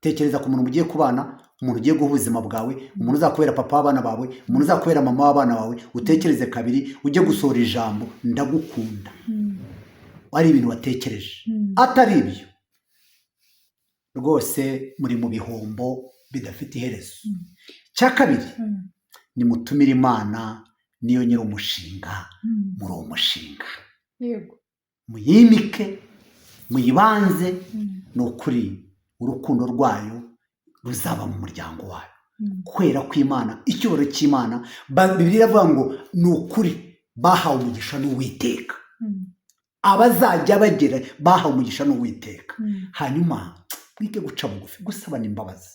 tekereza ku muntu ugiye kubana, umuntu ugiye guha ubuzima bwawe, umuntu uzakubera papa w'abana bawe, umuntu uzakubera mama w'abana bawe. Utekereze kabiri ujye gusohora ijambo ndagukunda. Ari ibintu watekereje, atari ibyo rwose muri mu bihombo bidafite iherezo. Cya kabiri ni mutumire Imana niyo nyiri umushinga muri uwo mushinga. yego, Muyimike, muyibanze, ni ukuri urukundo rwayo ruzaba mu muryango wayo. Kwera kw'Imana, icyubahiro cy'Imana, Bibiliya iravuga ngo ni ukuri bahawe umugisha n'Uwiteka. Abazajya bagera bahawe umugisha n'Uwiteka. Hanyuma mwige guca bugufi, gusabana imbabazi.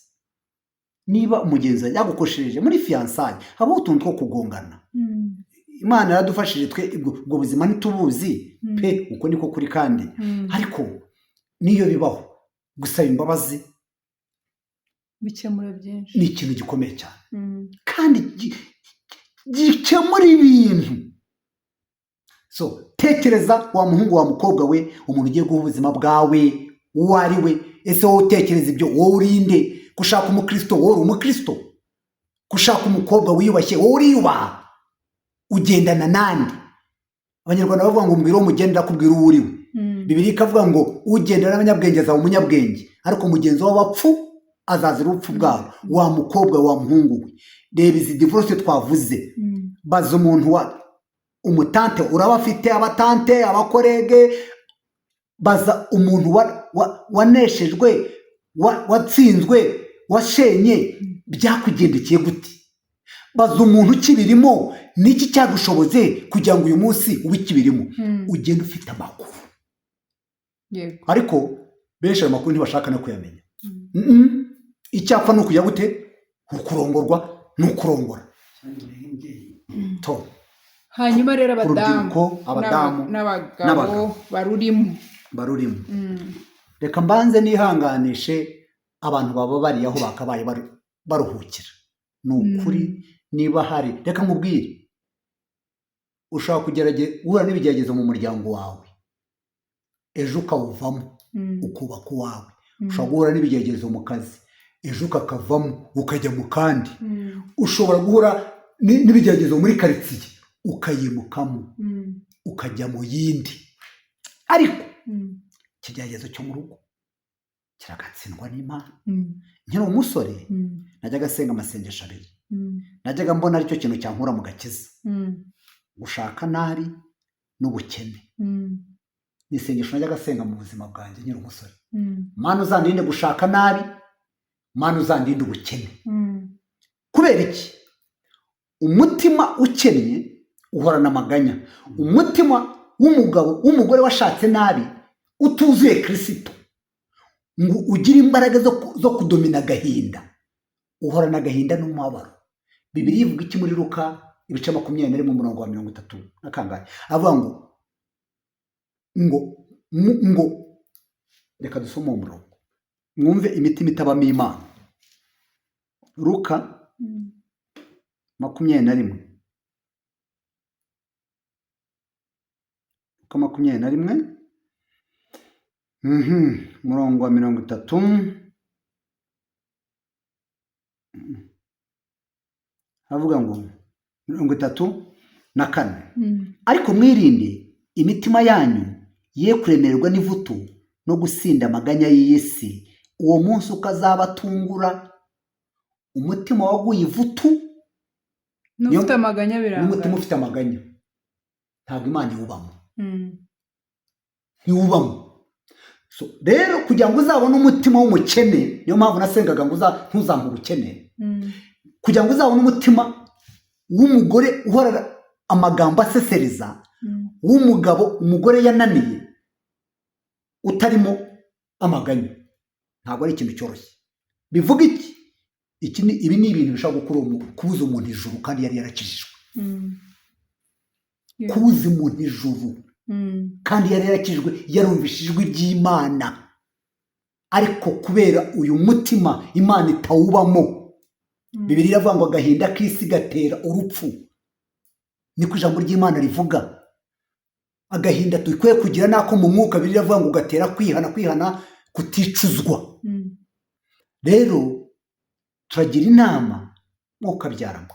Niba umugenzi yagukoshereje muri fiyansaye, habaho utuntu two kugongana. Imana yaradufashije twe ubwo buzima ntitubuzi pe, uko niko kuri kandi. Ariko niyo bibaho gusaba imbabazi bikemura byinshi, ni ikintu gikomeye cyane, kandi gikemura ibintu. So tekereza wa muhungu wa mukobwa we, umuntu ugiye guha ubuzima bwawe uwo ari we. Ese wowe utekereza ibyo, wowe urinde gushaka umukristo, wowe uri umukristo. Gushaka umukobwa wiyubashye, wowe uriyubaha, ugendana nande. Abanyarwanda bavuga ngo mbwira umugendera kubwira uwo uriwe. Bibiliya ikavuga ngo ugendana n'abanyabwenge azaba umunyabwenge, ariko mugenzi w'abapfu azazira urupfu bwabo. Wa mukobwa wa muhungu we, reba izi divorce twavuze. Baza umuntu umutante, urabafite abatante, abakorege. Baza umuntu waneshejwe, watsinzwe, washenye, byakugendekeye gute? Baza umuntu ukibirimo, niki cyagushoboze kugira ngo uyu munsi ube ukibirimo? Ugenda ufite amakuru. Yego, ariko benshi ayo makuru ntibashaka no kuyamenya. Icyapfa ni ukujya gute? Ukurongorwa n'ukurongora. hanyuma rero abadamu n'abagabo barurimo. Reka mbanze nihanganishe abantu baba bari aho bakabaye baruhukira. Ni ukuri niba hari, reka nkubwire, ushobora guhura n'ibigeragezo mu muryango wawe, ejo ukawuvamo ukubaka uwawe. Ushobora guhura n'ibigeragezo mu kazi, ejo ukakavamo ukajya mu kandi. Ushobora guhura n'ibigeragezo muri karitsiye, ukayimukamo ukajya mu yindi, ariko ikigeragezo cyo mu rugo kiragatsindwa n'Imana. nkiri umusore najyaga asenga amasengesho abiri, najyaga mbona aricyo kintu cyankura mu gakiza, gushaka nabi n'ubukene. ni isengesho najyaga asenga mu buzima bwanjye nkiri umusore. Mana uzandinde gushaka nabi, Mana uzandinde ubukene. Kubera iki? Umutima ukennye uhorana amaganya. Umutima w'umugabo w'umugore washatse nabi utuzuye Kristo ngo ugire imbaraga zo kudomina agahinda, uhorana agahinda n'umubabaro. Bibiliya ivuga iki muri Luka ibice 21 mu murongo wa 30 nakangaye? Avuga ngo reka dusome umurongo mwumve imitima itabamo Imana. Luka 21 murongo wa 30 havuga ngo 34 ariko mwirinde imitima yanyu ye kuremererwa n'ivutu no gusinda amaganya y'isi, uwo munsi ukazabatungura. Umutima waguye ivutu n'ufite amaganya biranga, umutima ufite amaganya ntabwo Imana iwubamo, ntiwubamo. Rero kugira ngo uzabone umutima w'umukene, niyo mpamvu nasengaga ngo ntuzampe ubukene, kugira ngo uzabone umutima w'umugore uhora amagambo asesereza, w'umugabo umugore yananiye utarimo amaganya, ntabwo ari ikintu cyoroshye. Bivuga iki? Ibi ni ibintu bishobora kubuza umuntu ijuru kandi yari yarakijijwe. Kubuza umuntu ijuru kandi yari yarakijijwe, yarumvise ijwi ry'Imana, ariko kubera uyu mutima Imana itawubamo. Bibiliya iravuga ngo agahinda k'isi gatera urupfu, niko ijambo ry'Imana rivuga. Agahinda tukwiye kugira nako mu mwuka, Bibiliya iravuga ngo gatera kwihana kuticuzwa. Rero turagira inama mukabyaramo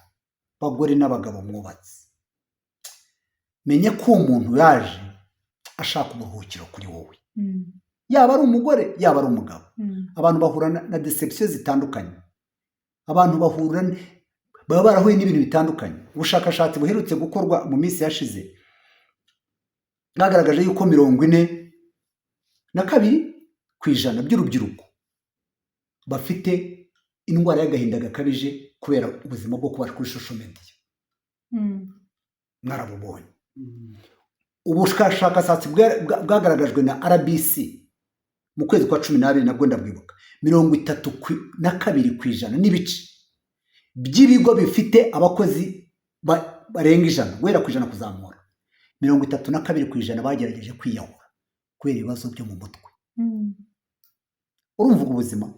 bagore n'abagabo mwubatse, menye ko umuntu yaje ashaka uburuhukiro kuri wowe, yaba ari umugore yaba ari umugabo. Abantu bahura na deception zitandukanye, abantu baba barahuye n'ibintu bitandukanye. Ubushakashatsi buherutse gukorwa mu minsi yashize bwagaragaje yuko 42% by'urubyiruko bafite indwara y'agahinda gakabije kubera ubuzima bwo kuba kuri social media. Mwarabubonye. Ubushakashatsi bwagaragajwe na RBC mu kwezi kwa 12 nabwo ndabwibuka, 32% n'ibice by'ibigo bifite abakozi barenga 100 guhera ku 100 kuzamura, 32% bagerageje kwiyahura kubera ibibazo byo mu mutwe. Urumva ubuzima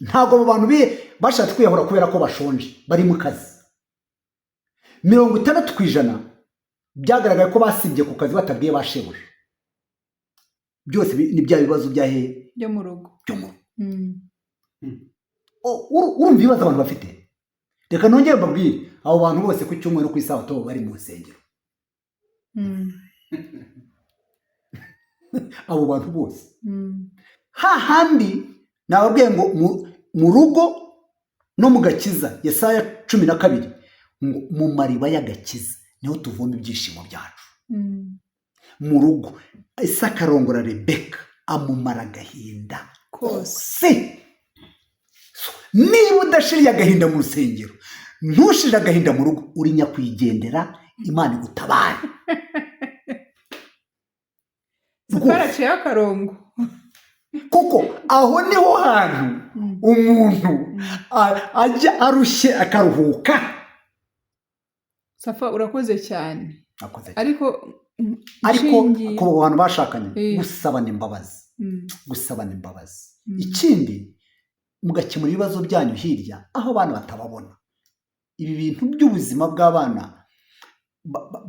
ntabwo abo bantu bashatse kwiyahura kubera ko bashonje bari mu kazi. 60% byagaragaye ko basibye ku kazi batabwiye bashebuja. Byose ni bya bibazo byo mu rugo. Urumva ibibazo abantu bafite. Reka nongere mbabwire, abo bantu bose ku cyumweru ku isabato bari mu nsengero. Abo bantu bose hahandi nababwiye ngo mu rugo no mu gakiza, Yesaya 12 ngo mu mariba y'agakiza niho tuvoma ibyishimo byacu. Mu rugo Isaka arongora Rebeka amumara agahinda kose. Niba udashiriye agahinda mu rusengero, ntushire agahinda mu rugo, uri nyakwigendera, Imana igutabara. Zikaraciye akarongo. Kuko aho niho hantu umuntu ajya arushye akaruhuka. Safa urakoze cyane. Ariko ku bantu bashakanye gusabana imbabazi. Ikindi mugakemura ibibazo byanyu hirya aho abana batababona. Ibi bintu by'ubuzima bw'abana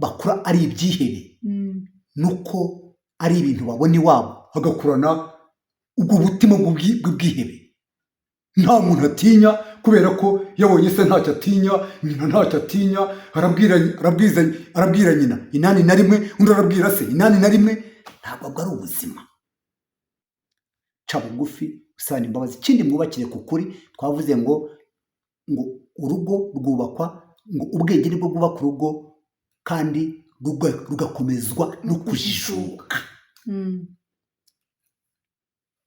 bakura ari ibyihebe, nuko ari ibintu babona iwabo hagakurana ubwo butima bw'ubwihebe. Nta muntu atinya kubera ko yabonye se ntacyo atinya, nyina ntacyo atinya, arabwira nyina 8 undi arabwira se 8. Ntabwo ari ubuzima. Ca bugufi, usana imbabazi. Ikindi mwubakire ku kuri, twavuze ngo urugo rwubakwa, ngo ubwenge nibwo bwubaka urugo kandi rugakomezwa no kujijuka.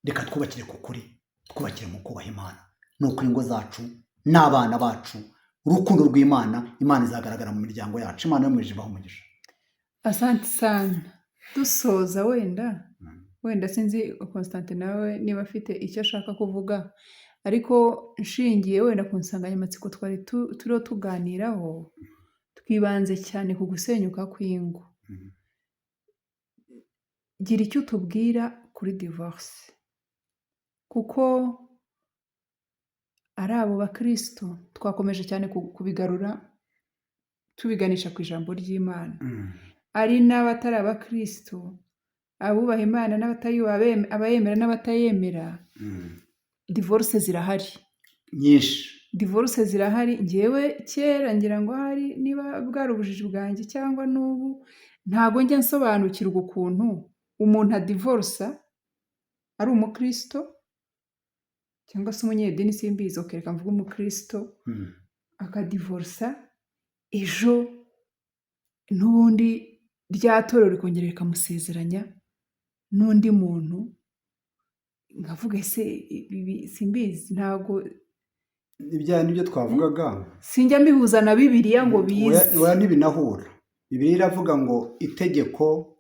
Reka twubakire ku kuri, twubakire mu kubaha Imana, no kuri ingo zacu n'abana bacu. Urukundo rw'Imana, Imana izagaragara mu miryango yacu. Imana yo mu ijuru ibahe umugisha. Asante sana. Dusoza wenda sinzi Constantin nawe niba afite icyo ashaka kuvuga, ariko nshingiye wenda ku nsanganyamatsiko twari turiho tuganiraho, twibanze cyane ku gusenyuka kw'ingo. Gira icyo utubwira kuri divorce, kuko ari abo bakristo twakomeje cyane kubigarura tubiganisha ku ijambo ry'Imana, ari n'abatari abakristo, abubaha Imana n'abatayubaha, abayemera n'abatayemera. Divorce zirahari nyinshi. Divorce zirahari. Njyewe kera ngira ngo hari niba bwari ubujiji bwanjye cyangwa n'ubu, ntabwo njya nsobanukirwa ukuntu umuntu adivorsa ari umukristo cyangwa se umunyedini, simbizi, reka mvuge umukristo, akadivorsa ejo n'ubundi rya torero rikongera rikamusezeranya n'undi muntu. Nkavuga ese simbizi, ntabwo ibyaha nibyo twavugaga, sinjya mbihuza na Bibiliya ngo bize. Oya ntibinahura. Bibiliya iravuga ngo itegeko,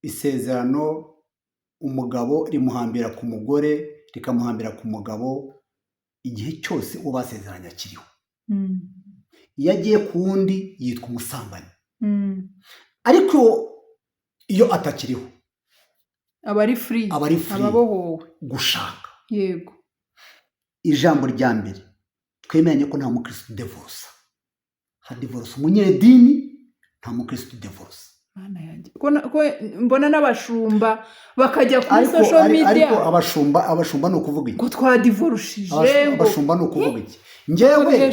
isezerano, umugabo rimuhambira ku mugore, rikamuhambira ku mugabo igihe cyose uwo basezeranye akiriho. Iyo agiye ku wundi yitwa umusambanyi. Ariko iyo atakiriho aba ari free, aba abohowe gushaka. Yego. Ijambo rya mbere twemeranye ko nta mukristo divorce. Divorce umunyedini, nta mukristo divorce. Mana yanjye, mbona n'abashumba bakajya kuri social media. Ariko abashumba ni ukuvuga iki? Ko twadivorushije. Abashumba ni ukuvuga iki? Njyewe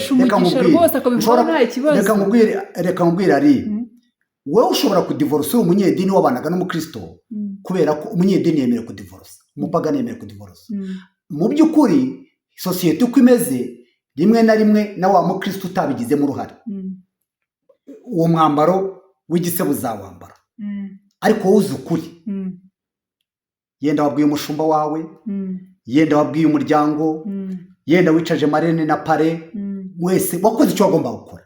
reka nkubwire ari wowe ushobora kudivorce uri umunyedini wabanaga n'umukristo, kubera ko umunyedini yemerewe kudivorce, umupagani yemerewe kudivorce. Mu by'ukuri sosiyete uko imeze, rimwe na rimwe na wa mukristo utabigizemo uruhare, uwo mwambaro w'igisebo uzawambara. Ariko wowe uzi ukuri, yenda wabwiye umushumba wawe, yenda wabwiye umuryango, yenda wicaje marene na pare, wese wakoze icyo wagomba gukora.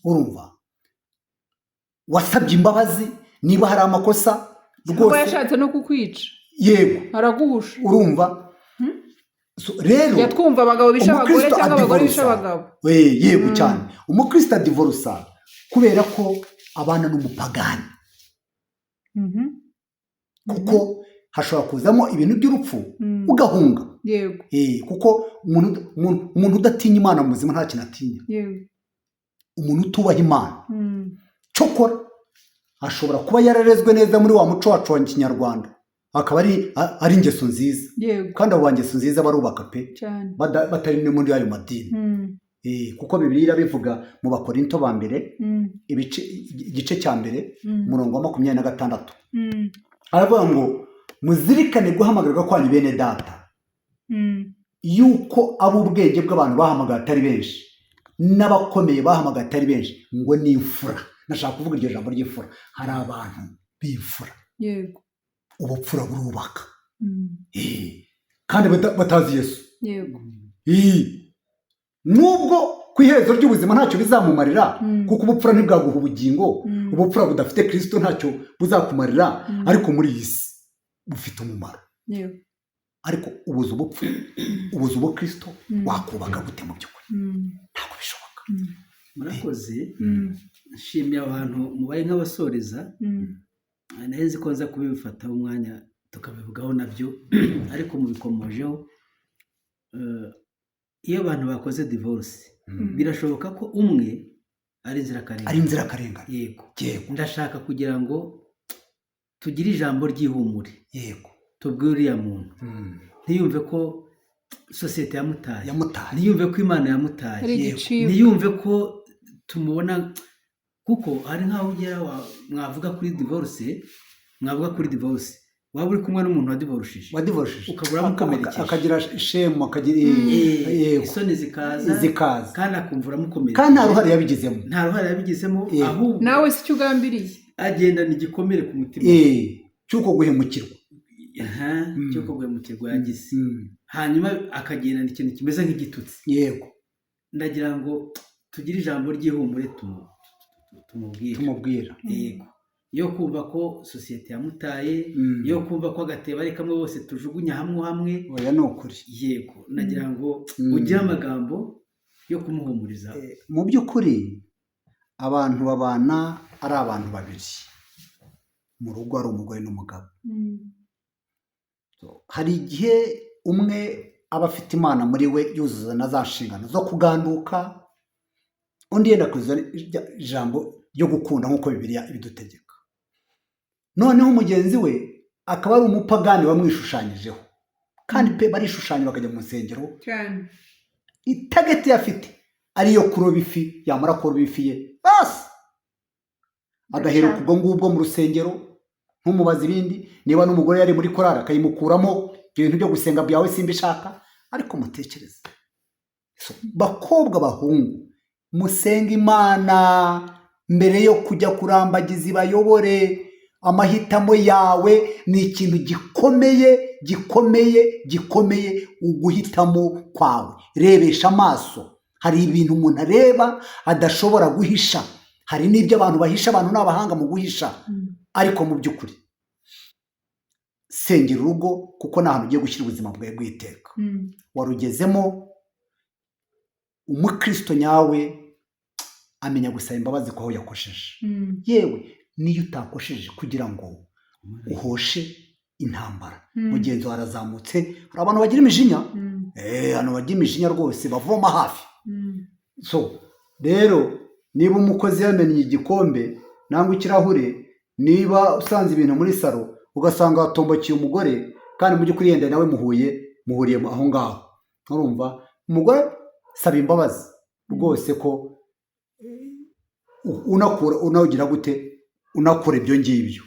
Urumva, wasabye imbabazi niba hari amakosa rwose. Yashatse no kukwica, yego, araguhusha. Urumva, rero yatwumva abagabo bisha abagore cyangwa abagore bisha abagabo. Yego cyane. Umukristo divorce kubera ko abana n'umupagani. Kuko hashobora kuzamo ibintu by'urupfu ugahunga. Yego. Kuko umuntu udatinya Imana muzima nta kintu atinya. Yego. Umuntu utubaha Imana cyokora ashobora kuba yararezwe neza muri wa muco wacu wa Kinyarwanda, akaba ari ingeso nziza. Yego. Kandi abo bangeso nziza barubaka pe, batari muri ayo madini. Kuko Bibiliya irabivuga mu Bakorinto ba mbere igice cya mbere umurongo wa 26, aravuga ngo muzirikane guhamagarwa kwanyu bene data, yuko ab'ubwenge bw'abantu bahamagaye atari benshi, n'abakomeye bahamagaye atari benshi, ngo ni imfura. Nashaka kuvuga iryo jambo ry'imfura. Hari abantu b'imfura. Yego. Ubupfura burubaka. Kandi batazi Yesu. Yego. Nubwo ku iherezo ry'ubuzima ntacyo bizamumarira, kuko ubupfura ntibwaguha ubugingo, ubupfura budafite Kristo ntacyo buzakumarira, ariko muri iyi si bufite umumaro. Yego. Ariko ubuze ubukristo wakubaka gute mu by'ukuri? Ntabwo bishoboka. Murakoze. Nshimiye abantu mubaye nk'abasoreza, naheze ko nza kubifata umwanya tukabivugaho nabyo, ariko mubikomojeho. Iyo abantu bakoze divorce, birashoboka ko umwe ari inzirakarengane. Yego. Ndashaka kugira ngo tugire ijambo ry'ihumure. Yego. Tubwire uriya muntu ntiyumve ko sosiyete yamutaye yamutaye ntiyumve ko imana yamutaye Ari igicibwa. ntiyumve ko tumubona kuko hari nk'aho ugera mwavuga kuri divorce waba uri kumwe n'umuntu wadivorushije ukabura mukomerekeje akagira shemu akagira isoni zikaza kandi akumva uramukomerekeje kandi nta ruhare yabigizemo ahubwo nawe si cyo ugambiriye agendana igikomere ku mutima cy'uko guhemukirwa yagize hanyuma akagendana ikintu kimeze nk'igitutsi yego ndagira ngo tugire ijambo ry'ihumure tumubwira yego yo kumva ko sosiyete yamutaye yo kumva ko agatebo ari kamwe bose tujugunya hamwe oya ni ukuri yego nagira ngo ugire amagambo yo kumuhumuriza mu by'ukuri abantu babana ari abantu babiri mu rugo ari umugore n'umugabo hari igihe umwe aba afite imana muri we yuzuza na za nshingano zo kuganduka undi yenda kuzuza ijambo ryo gukunda nk'uko Bibiliya ibidutegeka noneho umugenzi we akaba ari umupagani wamwishushanyijeho kandi pe barishushanya bakajya mu nsengero itageti afite ariyo kuroba ifi yamara kuroba ifi ye basi agaheruka ubwo ngubwo mu rusengero ntumubaza ibindi niba n'umugore yari muri korari akayimukuramo ibintu byo gusenga byawe simbishaka ariko mutekereze bakobwa bahungu musenga imana mbere yo kujya kurambagiza ibayobore amahitamo yawe ni ikintu gikomeye uguhitamo kwawe rebesha amaso hari ibintu umuntu areba adashobora guhisha hari n'ibyo abantu bahisha abantu ni abahanga mu guhisha ariko mu by'ukuri sengera urugo kuko nta hantu ugiye gushyira ubuzima bwawe bw'iteka warugezemo umukristo nyawe amenya gusaba imbabazi ko aho yakosheje yewe niyo utakosheje kugira ngo uhoshe intambara mugenzi wawe arazamutse hari abantu bagira imijinya abantu bagira imijinya rwose bavoma hafi so rero niba umukozi yamennye igikombe nangwa ikirahure niba usanze ibintu muri salo ugasanga watombokiye umugore kandi mu by'ukuri yenda nawe muhuriye aho ngaho urumva umugore saba imbabazi rwose ko unagira gute unakora ibyo ngibyo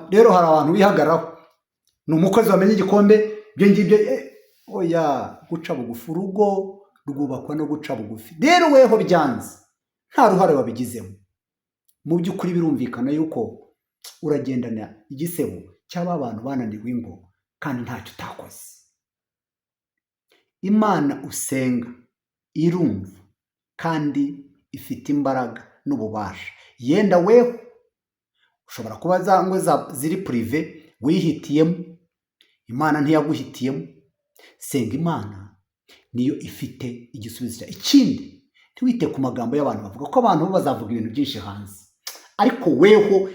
rero hari abantu bihagararaho ni umukozi wamenye igikombe ibyo ngibyo oya guca bugufi urugo rwubakwa no guca bugufi rero weho byanze nta ruhare wabigizemo mu by'ukuri birumvikana yuko uragendana igisebo cy'aba abantu bananiwe ingo kandi ntacyo utakoze imana usenga irumva kandi ifite imbaraga n'ububasha yenda weho ushobora kuba za ngo ziri purive wihitiyemo imana ntiyaguhitiyemo senga imana niyo ifite igisubizo ikindi ntiwite ku magambo y'abantu bavuga ko abantu bo bazavuga ibintu byinshi hanze ariko weho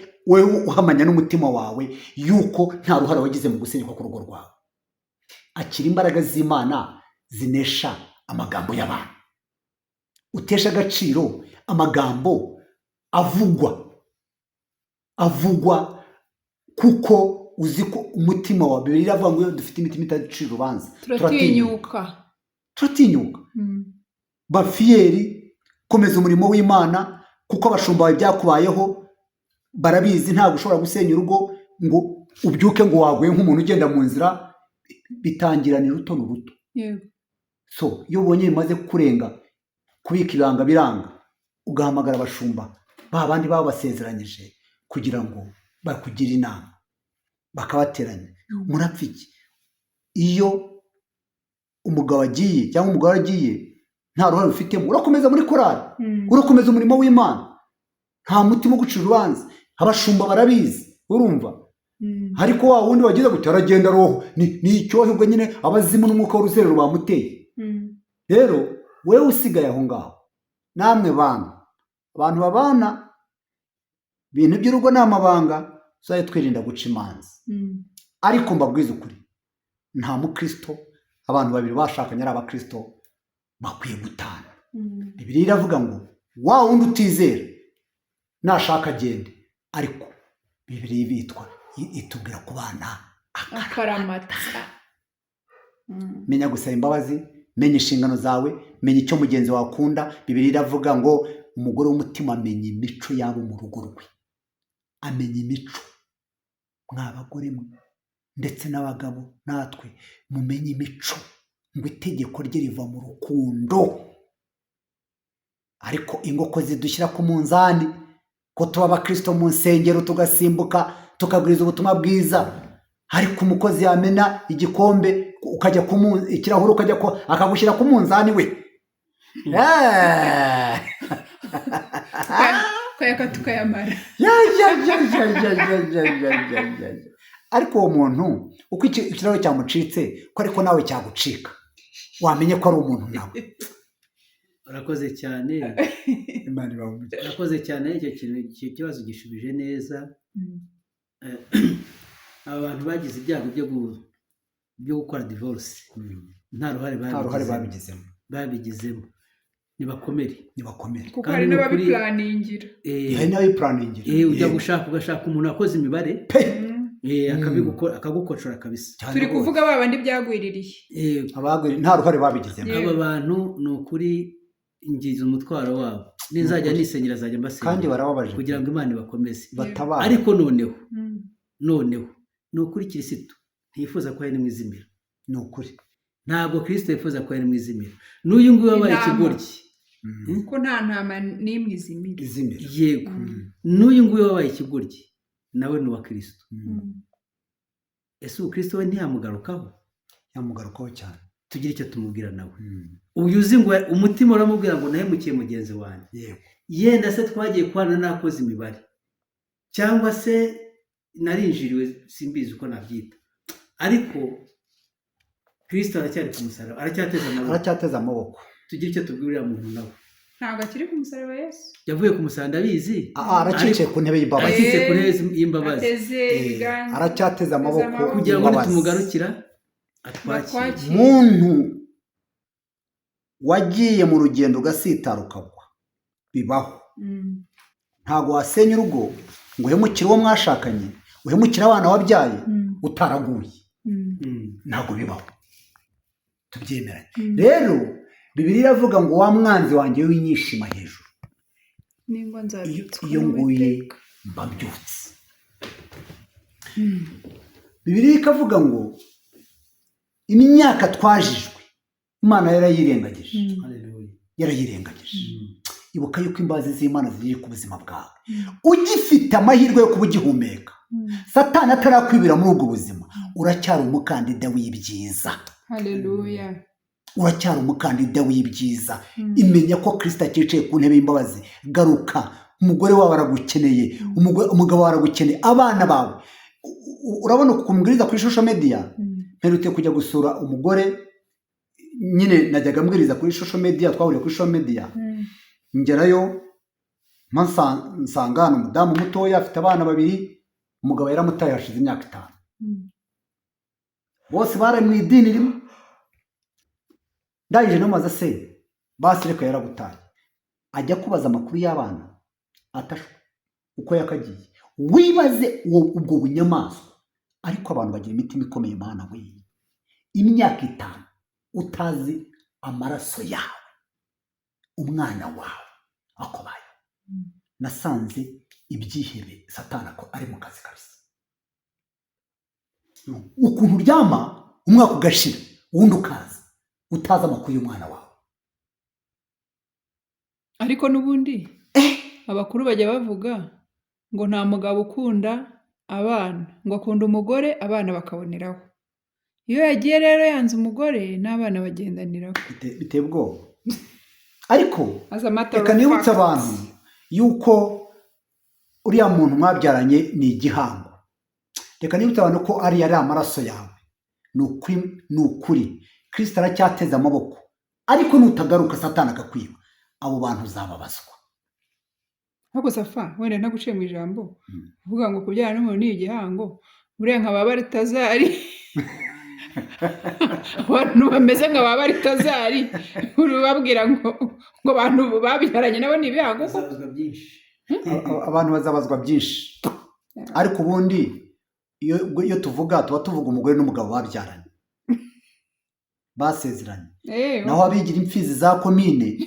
uhamanya n'umutima wawe yuko nta ruhare wagize mu gusenyuka k'urugo rwawe akira imbaraga z'imana zinesha amagambo y'abantu utesha agaciro amagambo avugwa kuko uzi ko umutima wa Bibiliya iravuga ngo dufite imitima itacira urubanza turatinyuka bafiyeri komeza umurimo w'imana kuko abashumba bawe byakubayeho barabizi ntabwo ushobora gusenya urugo ngo ubyuke ngo waguye nk'umuntu ugenda mu nzira bitangirana ruto n'uruto so iyo ubonye bimaze kurenga kubika ibanga biranga ugahamagara abashumba ba bandi baba basezeranyije kugira ngo bakugire inama bakabateranya murapfa iki iyo umugabo agiye cyangwa umugore agiye nta ruhare ufitemo urakomeza muri korari urakomeza umurimo w'imana nta mutima wo gucira urubanza abashumba barabizi urumva ariko wa wundi wagize gute aragenda roho ni icyohebwe nyine abazimu n'umwuka w'uruzerero bamuteye rero wewe usigaye aho ngaho namwe abantu babana ibintu by'urugo ni amabanga tuzajya twirinda guca imanza ariko mbabwiza ukuri nta mukristo abantu babiri bashakanye ari abakristo bakwiye gutana Bibiliya iravuga ngo wa wundi utizera nashaka agende ariko Bibiliya itubwira ku bana akaramata menya gusaba imbabazi, menya inshingano zawe, menya icyo mugenzi wawe akunda. Bibiliya iravuga ngo umugore w'umutima amenya imico yabo mu rugo rwe, amenya imico. Mwa bagore mwe ndetse n'abagabo natwe mumenye imico, ngo itegeko rye riva mu rukundo. Ariko ingo ko zidushyira ku munzani, ko tuba abakristo mu nsengero tugasimbuka tukabwiriza ubutumwa bwiza, ariko umukozi yamena igikombe ukajya ikirahure ukajya akagushyira ku munzani we, kayaka tukayamara. Ariko uwo muntu uko ikirahure cyamucitse ko ariko nawe cyagucika, wamenye ko ari umuntu nawe. urakoze cyane, urakoze cyane. Icyo kibazo gishubije neza. Abantu bagize ibyago byo gukora divorce nta ruhare babigizemo, nibakomere kuko hari n'ababipuraningira. Ujya ugashaka umuntu wakoze imibare akagukocora kabisa. Turi kuvuga ba bandi byagwiririye, nta ruhare babigizemo. Aba bantu ni ukuri ingiza umutwaro wabo, nizajya nisenyera azajya mbasengera kandi barababaje kugira ngo Imana ibakomeze. Batabara. Ariko noneho ni ukuri Kristo ntiyifuza ko ari mu izimira. Ni ukuri ntabwo Kristo yifuza ko ari mu izimira. N'uyu nguyu wabaye ikigoryi ko nta ntama n'imwe izimira. Yego, n'uyu nguyu wabaye ikigoryi nawe ni uwa Kristo. Ese ubu Kristo we ntiyamugarukaho? Yamugarukaho cyane. Tugira icyo tumubwira nawe. Uyu uzi ngo umutima uramubwira ngo nahemukiye mugenzi wanjye, yenda se twagiye kubana nakoze imibare, cyangwa se narinjiriwe, simbizi uko nabyita, ariko Kristo aracyari ku musaraba, aracyateza amaboko. Tugira icyo tubwirira muntu nawe. Ntabwo akiri ku musaraba Yesu. Yavuye ku musaraba ndabizi. Aracicaye ku ntebe y'imbabazi. Aracicaye ku ntebe y'imbabazi. Aracyateza amaboko kugira ngo tumugarukira atwakire. Muntu wagiye mu rugendo ugasitara ukagwa, bibaho. Ntabwo wasenya urugo ngo uhemukire uwo mwashakanye, uhemukire abana wabyaye utaraguye. Ntabwo bibaho, tubyemeranye. Rero Bibiliya iravuga ngo wa mwanzi wanjye w'inyishima hejuru, iyo nguye mbabyutse. Bibiliya ikavuga ngo imyaka twajijwe Imana yarayirengagije. Ibuka yuko imbabazi z'Imana ziri ku buzima bwawe ugifite amahirwe yo kuba ugihumeka. Satani atarakwibira muri ubwo buzima, uracyari umukandida w'ibyiza. Haleluya. Uracyari umukandida w'ibyiza. Imenya ko Kristo akicaye ku ntebe y'imbabazi. Garuka, umugore wawe aragukeneye, umugabo wawe aragukeneye, abana bawe. Urabona uko kumubwiriza kuri social media, mperutse kujya gusura umugore, nyine najyaga mbwiriza kuri social media, twahuriye kuri social media. Ngerayo nsanga umudamu mutoya afite abana 2, umugabo yaramutaye hashize imyaka 5. Bose bari mu idini rimwe. Ndangije namaze se basi reka yaragutaye. Ajya kubaza amakuru y'abana atashwe uko yakagiye. Wibaze ubwo bunyamaswa. Ariko abantu bagira imitima ikomeye Mana we. Imyaka 5 utazi amaraso yawe, umwana wawe akobaye. Nasanze ibyihebe Satani ko ari mu kazi kabisa. Ukuntu uryama umwaka ugashira uwundi ukaza utazi amakuru y'umwana wawe. Ariko n'ubundi abakuru bajya bavuga ngo nta mugabo ukunda abana, ngo akunda umugore abana bakaboneraho. Iyo yagiye rero yanze umugore n'abana bagendaniraho. Biteye ubwoba. Ariko reka nibutse abantu yuko uriya muntu mwabyaranye ni igihango. Reka nibutse abantu ko ari amaraso yawe. Ni ukuri Kristo aracyateza amaboko, ariko nutagaruka Satani akakwiba, abo bantu uzababazwa. Ntabwo Safa wenda ntaguciye mu ijambo uvuga ngo kubyara n'umuntu ni igihango, buriya nka baba Baritazari abantu bameze nka baba Baritazari urubabwira ngo abantu babyaranye nabo ni ibihango. Abantu bazabazwa byinshi. Ariko ubundi iyo tuvuga tuba tuvuga umugore n'umugabo babyaranye. basezeranye. Naho abigira imfizi za komine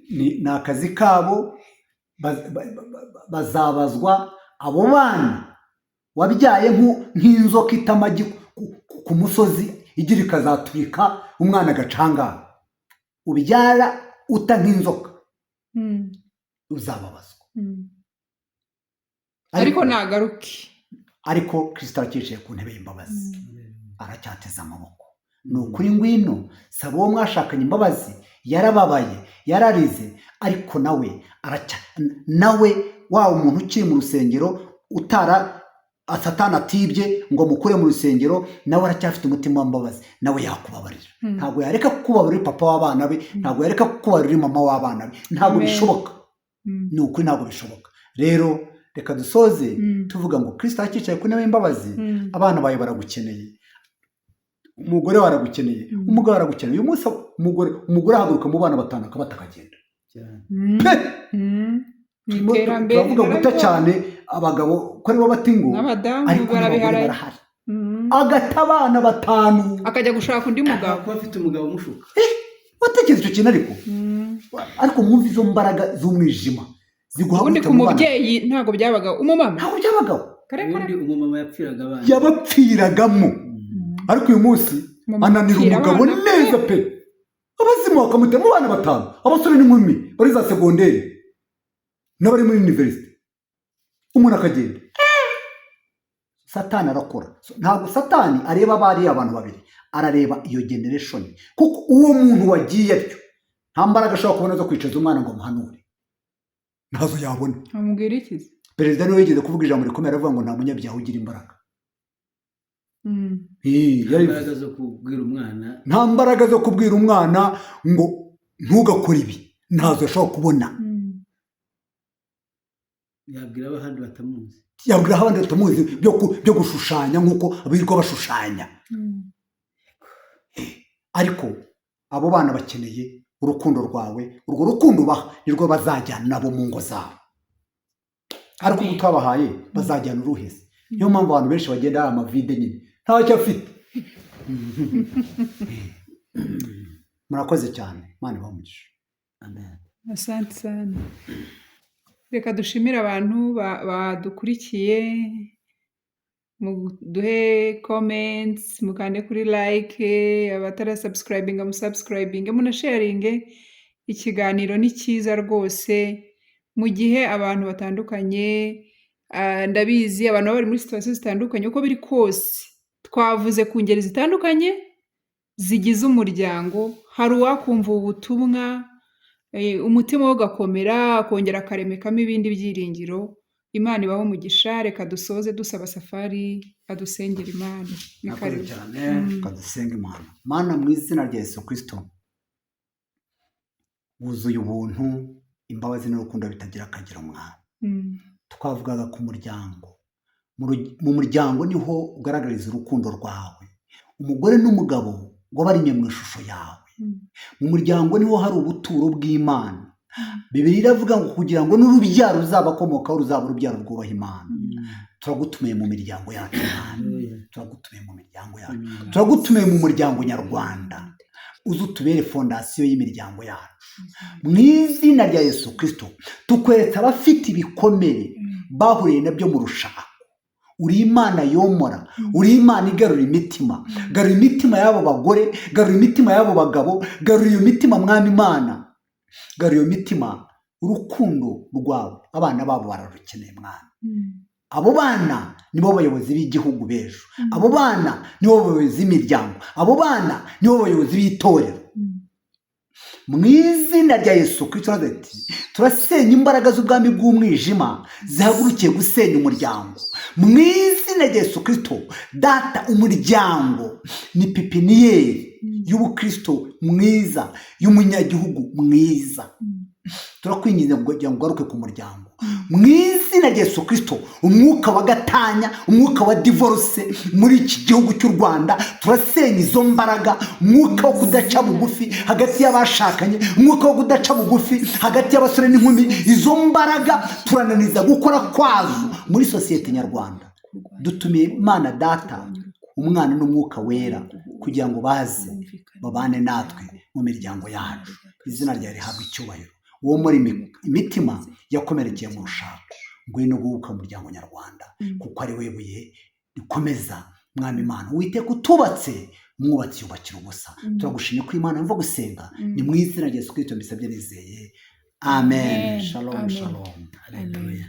ni akazi kabo, bazabazwa. Abo bana wabyaye nk'inzoka ita amagi ku musozi igira ikazaturika umwana agacangara, ubyara uta nk'inzoka, uzababazwa. ariko nagaruke. Ariko Kristo arakicaye ku ntebe y'imbabazi, aracyateze amaboko. Ni ukuri ngwino, saba uwo mwashakanye imbabazi. Yarababaye, yararize, ariko nawe wa umuntu ukiri mu rusengero Satani atibye ngo mukure mu rusengero, nawe aracyafite umutima w'imbabazi, nawe yakubabarira. Ntabwo yareka kukubabarira papa w'abana be, ntabwo yareka kukubabarira mama w'abana be. Ntabwo bishoboka. Ni ukuri ntabwo bishoboka. Rero reka dusoze tuvuga ngo Kristo arakicaye ku ntebe y'imbabazi. Abana bawe baragukeneye, umugore waragukeneye, umugabo aragukeneye. Uyu munsi umugore ahaguruka mu bana 5 akabata akagenda. Turavuga guta cyane abagabo ko aribo batingo, ariko barahari. Agata abana 5 akajya gushaka undi mugabo, afite umugabo umushuka. Watekereza icyo kintu ariko mwumva izo mbaraga z'umwijima ubundi ku mubyeyi ntabwo byabagaho. Umumama ntabwo byabagaho. Ubundi umumama yapfiraga abana, yabapfiragamo. Ariko uyu munsi ananira umugabo neza pe, abazima bakamutema abana 5, abasore n'inkumi bari za segonderi n'abari muri university, umuntu akagenda. Satani arakora. Ntabwo Satani areba bari abantu babiri, arareba iyo generation, kuko uwo muntu wagiye atyo nta mbaraga ashobora kubona zo kwicaza umwana ngo muhanure, ntazo yabona. amubwira iki? Perezida niwe yigeze kuvuga ijambo rikomeye, aravuga ngo nta munyabyaha ugira imbaraga. Imbaraga zo kubwira umwana, nta mbaraga zo kubwira umwana ngo ntugakore ibi, ntazo ashobora kubona. yabwira abandi batamuzi, yabwira abandi batamuzi byo gushushanya nk'uko abirirwa bashushanya. Ariko abo bana bakeneye urukundo rwawe. Urwo rukundo ubaha nirwo bazajyana nabo mu ngo zabo. Ariko ubu twabahaye bazajyana uruheze. Niyo mpamvu abantu benshi bagenda ari amavide nyine ntacyo afite. Murakoze cyane, Imana ibamugishe. amen. Asante sana. Reka dushimire abantu badukurikiye, muduhe comments, mukande kuri like, abatara subscribing musubscribing, munasharinge. Ikiganiro ni cyiza rwose mu gihe abantu batandukanye, ndabizi abantu bari muri situation zitandukanye. Uko biri kose twavuze ku ngeri zitandukanye zigize umuryango. Hari uwakumva ubutumwa, umutima we ugakomera, akongera akaremekamo ibindi byiringiro. Imana ibaho umugisha. Reka dusoze dusaba Safari adusengera Imana. Murakoze cyane. Kadusenga Imana. Mana, mu izina rya Yesu Kristo, wuzuye ubuntu, imbabazi n'urukundo bitagira akagero mwana. Twavugaga ku muryango. Mu muryango niho ugaragariza urukundo rwawe. Umugore n'umugabo ngo barimye mu ishusho yawe. Mu muryango niho hari ubuturo bw'Imana. Bibiliya iravuga ngo kugira ngo n'urubyaro ruzabakomokaho ruzaba urubyaro rwubaha Imana. Turagutumiye mu miryango yacu Imana. Turagutumiye mu miryango yacu. Turagutumiye mu muryango nyarwanda. Uzu tubere fondasiyo y'imiryango yacu. Mu izina rya Yesu Kristo, tukwereka abafite ibikomere bahuriye nabyo mu rushako. Uri Imana yomora, uri Imana igarura imitima. Garura imitima y'abo bagore, garura imitima y'abo bagabo, garura iyo mitima Mwami Imana. Garura iyo mitima, urukundo rwawe abana babo bararukeneye Mwana. Abo bana nibo bayobozi b'igihugu b'ejo. Abo bana nibo bayobozi b'imiryango. Abo bana nibo bayobozi b'itorero. Mu izina rya Yesu Kristo turasenya imbaraga z'ubwami bw'umwijima zihagurukiye gusenya umuryango. Mu izina rya Yesu Kristo, data, umuryango ni pipiniyeri y'ubukristo mwiza, y'umunyagihugu mwiza. Turakwinginze kugira ngo ugaruke ku muryango. Mu izina rya Yesu Kristo, umwuka wa gatanya, umwuka wa divorce muri iki gihugu cy'u Rwanda, turasenya izo mbaraga. Umwuka wo kudaca bugufi hagati y'abashakanye, umwuka wo kudaca bugufi hagati y'abasore n'inkumi, izo mbaraga turananiza gukora kwazo muri sosiyete nyarwanda. Dutumiye Imana Data, Umwana n'Umwuka Wera kugira ngo baze babane natwe mu miryango yacu. Izina ryawe rihabwa icyubahiro. Uwo muri imitima yakomerekeye mu rushako, ngwino guhuka mu muryango nyarwanda, kuko ari we buye rikomeza. Mwami Imana, Uwiteka utubatse, umwubatsi yubakira ubusa. Turagushimye ko Imana yumva gusenga, ni mu izina rya Yesu Kristo mbisabye nizeye, amen. Shalom, shalom. Haleluya.